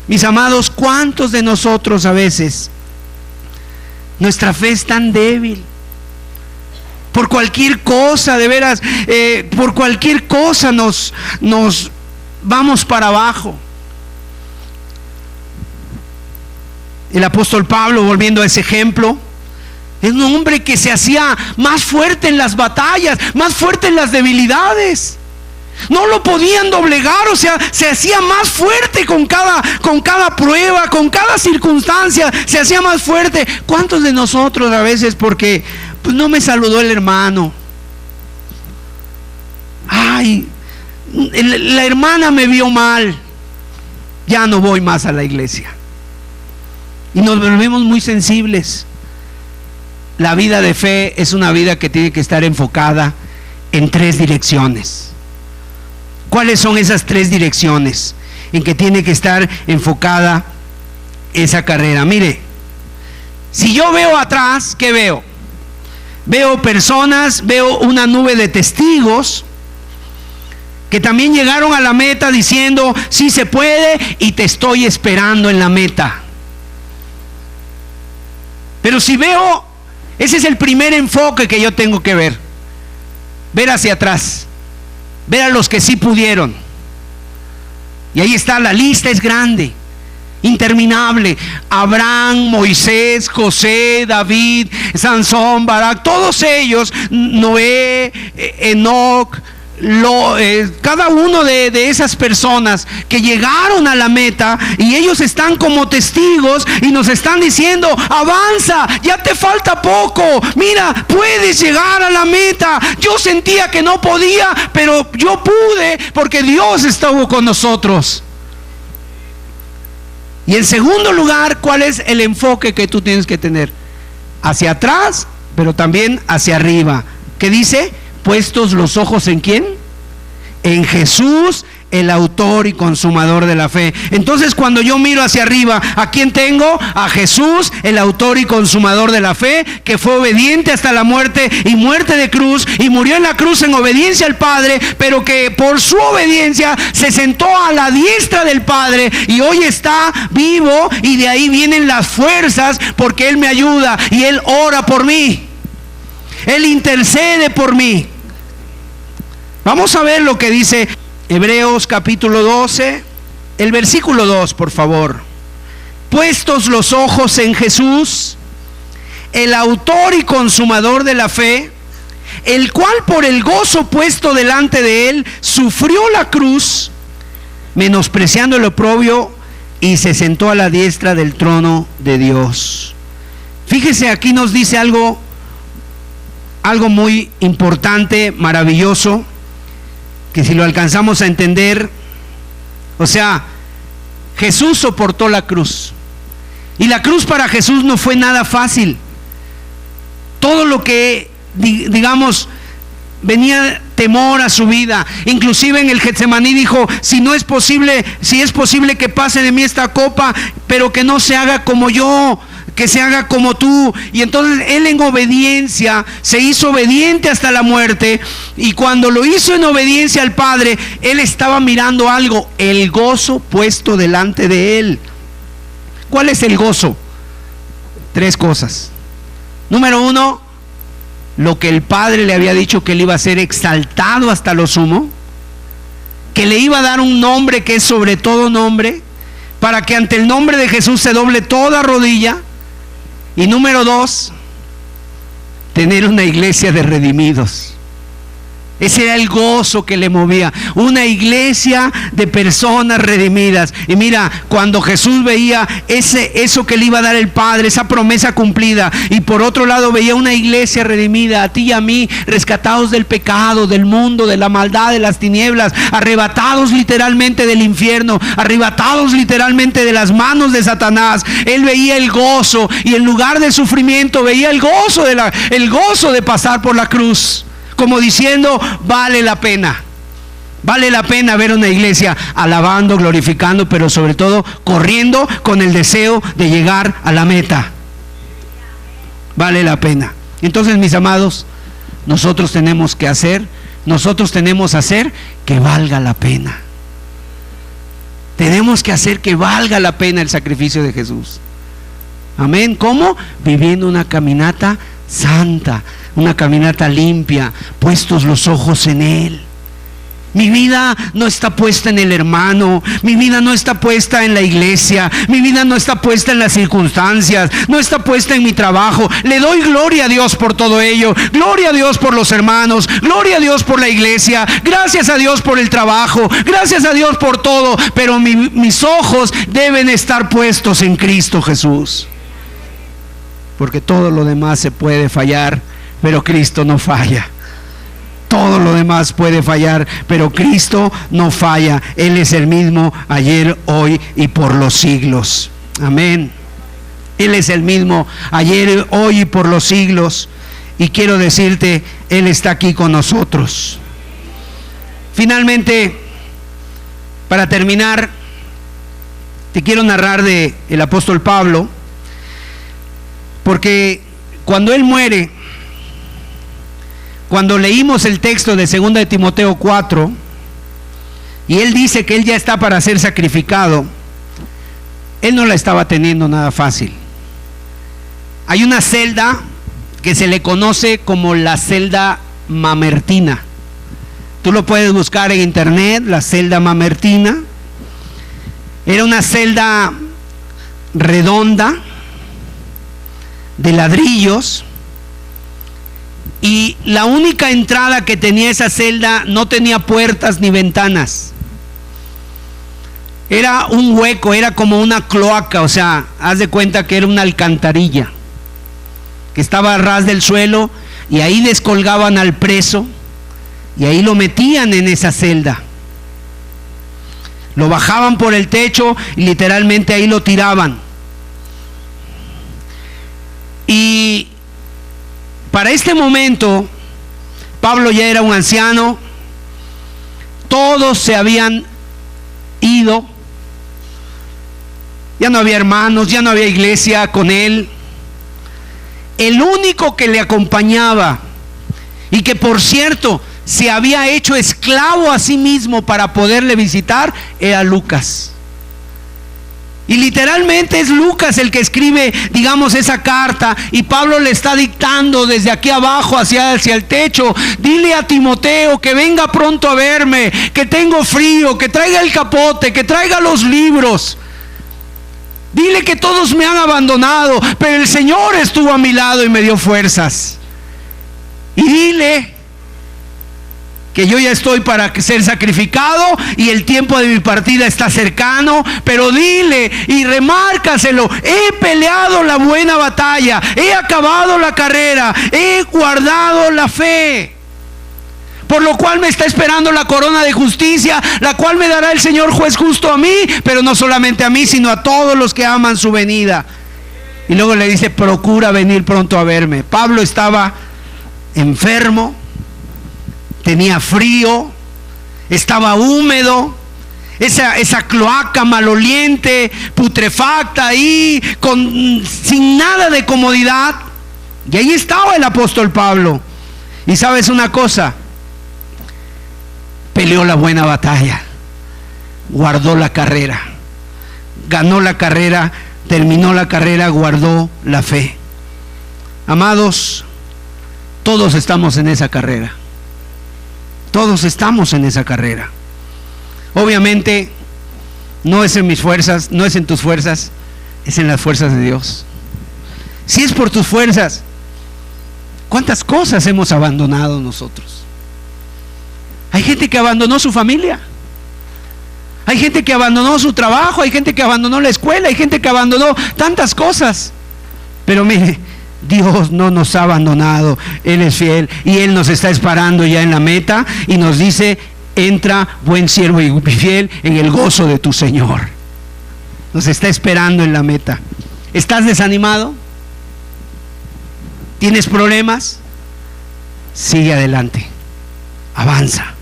Mis amados, ¿cuántos de nosotros a veces nuestra fe es tan débil? Por cualquier cosa, de veras, por cualquier cosa nos vamos para abajo. El apóstol Pablo, volviendo a ese ejemplo, es un hombre que se hacía más fuerte en las batallas, más fuerte en las debilidades. No lo podían doblegar, o sea, se hacía más fuerte con cada prueba, con cada circunstancia, se hacía más fuerte. ¿Cuántos de nosotros a veces porque pues no me saludó el hermano? Ay, la hermana me vio mal, ya no voy más a la iglesia. Y nos volvemos muy sensibles. La vida de fe es una vida que tiene que estar enfocada en 3 direcciones. ¿Cuáles son esas 3 direcciones en que tiene que estar enfocada esa carrera? Mire, si yo veo atrás, ¿qué veo? Veo personas, veo una nube de testigos que también llegaron a la meta diciendo: sí se puede y te estoy esperando en la meta. Pero si veo, ese es el primer enfoque que yo tengo que ver hacia atrás, ver a los que sí pudieron. Y ahí está, la lista es grande, interminable: Abraham, Moisés, José, David, Sansón, Barak, todos ellos, Noé, Enoc, cada uno de esas personas que llegaron a la meta, y ellos están como testigos y nos están diciendo: avanza, ya te falta poco, mira, puedes llegar a la meta. Yo sentía que no podía, pero yo pude porque Dios estuvo con nosotros. Y en segundo lugar, ¿cuál es el enfoque que tú tienes que tener? Hacia atrás, pero también hacia arriba. ¿Qué dice? Puestos los ojos ¿en quién? En Jesús, el autor y consumador de la fe. Entonces, cuando yo miro hacia arriba, ¿a quién tengo? A Jesús, el autor y consumador de la fe, que fue obediente hasta la muerte y muerte de cruz, y murió en la cruz en obediencia al Padre, pero que por su obediencia se sentó a la diestra del Padre y hoy está vivo, y de ahí vienen las fuerzas porque Él me ayuda y Él ora por mí. Él intercede por mí. Vamos a ver lo que dice Hebreos capítulo 12, el versículo 2, por favor. Puestos los ojos en Jesús, el autor y consumador de la fe, el cual por el gozo puesto delante de él sufrió la cruz, menospreciando el oprobio, y se sentó a la diestra del trono de Dios. Fíjese, aquí nos dice algo muy importante, maravilloso, que si lo alcanzamos a entender, o sea, Jesús soportó la cruz, y la cruz para Jesús no fue nada fácil. Todo lo que, digamos, venía temor a su vida. Inclusive en el Getsemaní dijo: si es posible que pase de mí esta copa, pero que no se haga como yo, que se haga como tú. Y entonces Él, en obediencia, se hizo obediente hasta la muerte, y cuando lo hizo en obediencia al Padre, Él estaba mirando algo: el gozo puesto delante de Él. ¿Cuál es el gozo? 3 cosas. Número 1, lo que el Padre le había dicho, que Él iba a ser exaltado hasta lo sumo, que le iba a dar un nombre que es sobre todo nombre, para que ante el nombre de Jesús se doble toda rodilla. Y número 2, tener una iglesia de redimidos. Ese era el gozo que le movía, una iglesia de personas redimidas. Y mira, cuando Jesús veía eso que le iba a dar el Padre, esa promesa cumplida, y por otro lado veía una iglesia redimida, a ti y a mí, rescatados del pecado, del mundo, de la maldad, de las tinieblas, arrebatados literalmente del infierno, arrebatados literalmente de las manos de Satanás. Él veía el gozo, y en lugar de sufrimiento veía el gozo de pasar por la cruz, como diciendo: vale la pena ver una iglesia alabando, glorificando, pero sobre todo corriendo con el deseo de llegar a la meta. Vale la pena. Entonces, mis amados, nosotros tenemos que hacer que valga la pena. Tenemos que hacer que valga la pena el sacrificio de Jesús. Amén. ¿Cómo? Viviendo una caminata santa, una caminata limpia, puestos los ojos en Él. Mi vida no está puesta en el hermano, mi vida no está puesta en la iglesia, mi vida no está puesta en las circunstancias, no está puesta en mi trabajo. Le doy gloria a Dios por todo ello, gloria a Dios por los hermanos, gloria a Dios por la iglesia, gracias a Dios por el trabajo, gracias a Dios por todo, pero mis ojos deben estar puestos en Cristo Jesús, porque todo lo demás se puede fallar, pero Cristo no falla. Todo lo demás puede fallar, pero Cristo no falla. Él es el mismo ayer, hoy y por los siglos. Amén. Él es el mismo ayer, hoy y por los siglos. Y quiero decirte, Él está aquí con nosotros. Finalmente, para terminar, te quiero narrar de el apóstol Pablo, porque cuando él muere, cuando leímos el texto de 2 de Timoteo 4, y él dice que él ya está para ser sacrificado, él no la estaba teniendo nada fácil. Hay una celda que se le conoce como la celda mamertina. Tú lo puedes buscar en internet, la celda mamertina. Era una celda redonda, de ladrillos, y la única entrada que tenía esa celda no tenía puertas ni ventanas. Era un hueco, era como una cloaca, o sea, haz de cuenta que era una alcantarilla que estaba a ras del suelo, y ahí descolgaban al preso y ahí lo metían en esa celda. Lo bajaban por el techo y literalmente ahí lo tiraban. Y para este momento, Pablo ya era un anciano, todos se habían perdido, ya no había hermanos, ya no había iglesia con él. El único que le acompañaba, y que por cierto se había hecho esclavo a sí mismo para poderle visitar, era Lucas. Y literalmente es Lucas el que escribe, digamos, esa carta, y Pablo le está dictando desde aquí abajo hacia el techo: dile a Timoteo que venga pronto a verme, que tengo frío, que traiga el capote, que traiga los libros. Dile que todos me han abandonado, pero el Señor estuvo a mi lado y me dio fuerzas. Y dile que yo ya estoy para ser sacrificado y el tiempo de mi partida está cercano, pero dile y remárcaselo: he peleado la buena batalla, he acabado la carrera, he guardado la fe, por lo cual me está esperando la corona de justicia, la cual me dará el Señor juez justo a mí, pero no solamente a mí, sino a todos los que aman su venida. Y luego le dice: procura venir pronto a verme. Pablo estaba enfermo, tenía frío, estaba húmedo, esa cloaca maloliente, putrefacta ahí, sin nada de comodidad. Y ahí estaba el apóstol Pablo. Y sabes una cosa, peleó la buena batalla, guardó la carrera, ganó la carrera, terminó la carrera, guardó la fe. Amados, todos estamos en esa carrera. Todos estamos en esa carrera. Obviamente no es en mis fuerzas, no es en tus fuerzas, es en las fuerzas de Dios. Si es por tus fuerzas, ¿cuántas cosas hemos abandonado nosotros? Hay gente que abandonó su familia, hay gente que abandonó su trabajo, hay gente que abandonó la escuela, hay gente que abandonó tantas cosas. Pero mire, Dios no nos ha abandonado, Él es fiel y Él nos está esperando ya en la meta y nos dice: entra, buen siervo y fiel, en el gozo de tu Señor. Nos está esperando en la meta. ¿Estás desanimado? ¿Tienes problemas? Sigue adelante, avanza.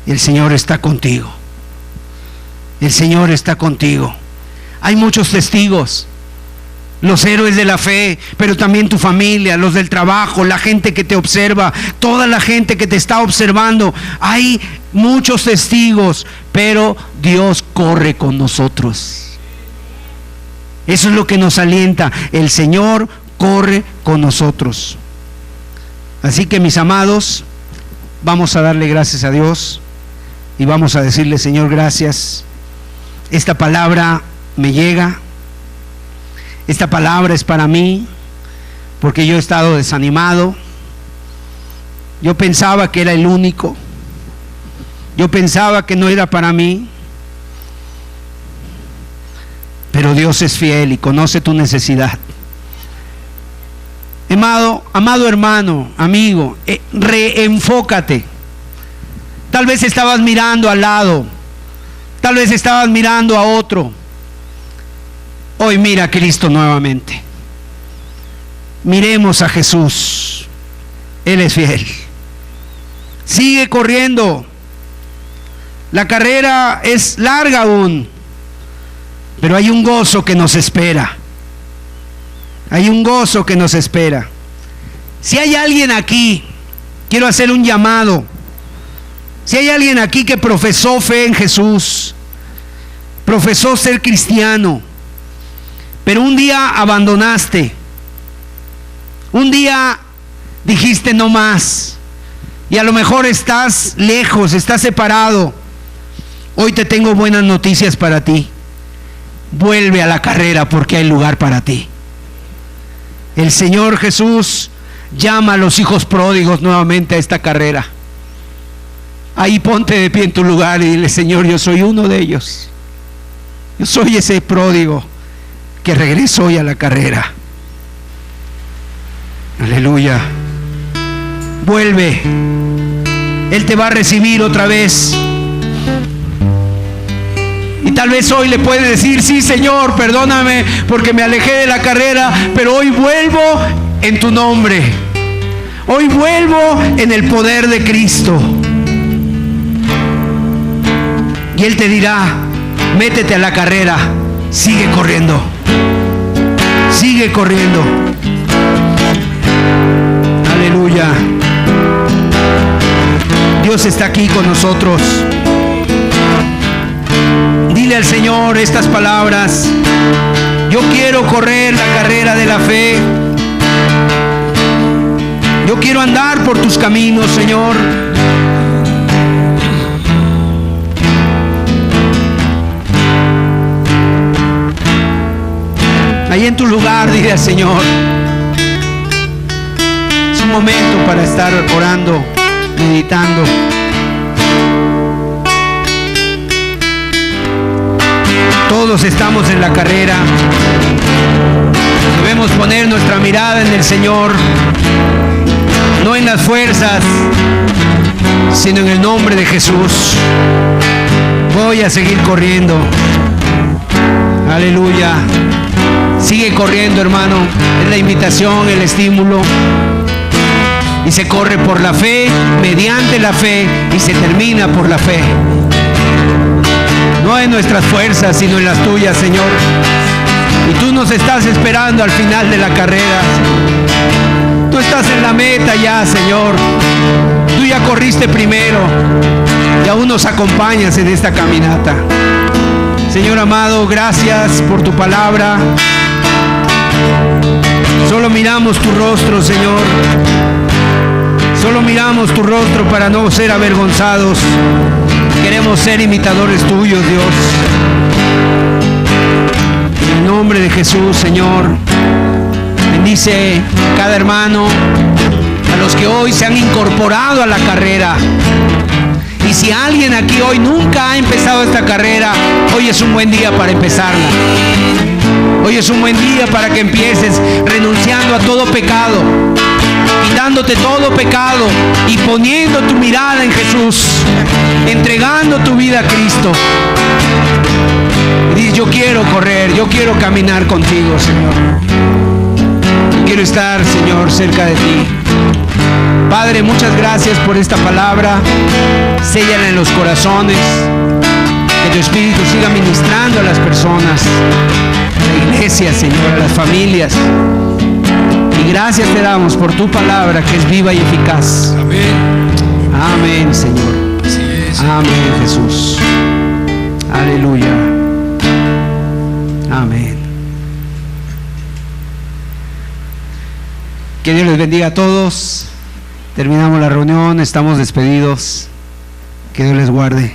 El Señor está contigo. El Señor está contigo. Hay muchos testigos, los héroes de la fe, pero también tu familia, los del trabajo, la gente que te observa, toda la gente que te está observando. Hay muchos testigos, pero Dios corre con nosotros. Eso es lo que nos alienta. El Señor corre con nosotros. Así que, mis amados, vamos a darle gracias a Dios y vamos a decirle: Señor, gracias. Esta palabra me llega. Esta palabra es para mí, porque yo he estado desanimado. Yo pensaba que era el único. Yo pensaba que no era para mí. Pero Dios es fiel y conoce tu necesidad. Amado hermano, amigo, reenfócate. Tal vez estabas mirando al lado, tal vez estabas mirando a otro. Hoy mira a Cristo nuevamente. Miremos a Jesús. Él es fiel. Sigue corriendo. La carrera es larga aún, pero hay un gozo que nos espera. Hay un gozo que nos espera. Si hay alguien aquí, quiero hacer un llamado. Si hay alguien aquí que profesó fe en Jesús, profesó ser cristiano, pero un día abandonaste, un día dijiste no más, y a lo mejor estás lejos, estás separado. Hoy te tengo buenas noticias para ti. Vuelve a la carrera, porque hay lugar para ti. El Señor Jesús llama a los hijos pródigos nuevamente a esta carrera. Ahí ponte de pie en tu lugar y dile: Señor, yo soy uno de ellos. Yo soy ese pródigo que regresó hoy a la carrera. Aleluya. Vuelve. Él te va a recibir otra vez. Y tal vez hoy le puedes decir: sí, Señor, perdóname porque me alejé de la carrera, pero hoy vuelvo en tu nombre. Hoy vuelvo en el poder de Cristo. Y Él te dirá: métete a la carrera, sigue corriendo, sigue corriendo. Aleluya. Dios está aquí con nosotros. Dile al Señor estas palabras: yo quiero correr la carrera de la fe. Yo quiero andar por tus caminos, Señor. Ahí en tu lugar, dile al Señor. Es un momento para estar orando, meditando. Todos estamos en la carrera. Debemos poner nuestra mirada en el Señor, no en las fuerzas, sino en el nombre de Jesús. Voy a seguir corriendo. Aleluya. Sigue corriendo, hermano. Es la invitación, el estímulo. Y se corre por la fe, mediante la fe, y se termina por la fe. No en nuestras fuerzas, sino en las tuyas, Señor. Y tú nos estás esperando al final de la carrera. Tú estás en la meta ya, Señor. Tú ya corriste primero y aún nos acompañas en esta caminata. Señor amado, gracias por tu palabra. Solo miramos tu rostro, Señor. Solo miramos tu rostro para no ser avergonzados. Queremos ser imitadores tuyos, Dios. En el nombre de Jesús, Señor. Bendice cada hermano, a los que hoy se han incorporado a la carrera. Y si alguien aquí hoy nunca ha empezado esta carrera, hoy es un buen día para empezarla. Hoy es un buen día para que empieces renunciando a todo pecado, quitándote todo pecado y poniendo tu mirada en Jesús, entregando tu vida a Cristo. Y dices: yo quiero correr, yo quiero caminar contigo, Señor. Quiero estar, Señor, cerca de ti. Padre, muchas gracias por esta palabra. Séllala en los corazones. Que tu Espíritu siga ministrando a las personas, a la iglesia, Señor, a las familias. Y gracias te damos por tu palabra, que es viva y eficaz. Amén. Amén, Señor. Así es. Amén, Jesús. Aleluya. Amén. Que Dios les bendiga a todos. Terminamos la reunión, estamos despedidos. Que Dios les guarde.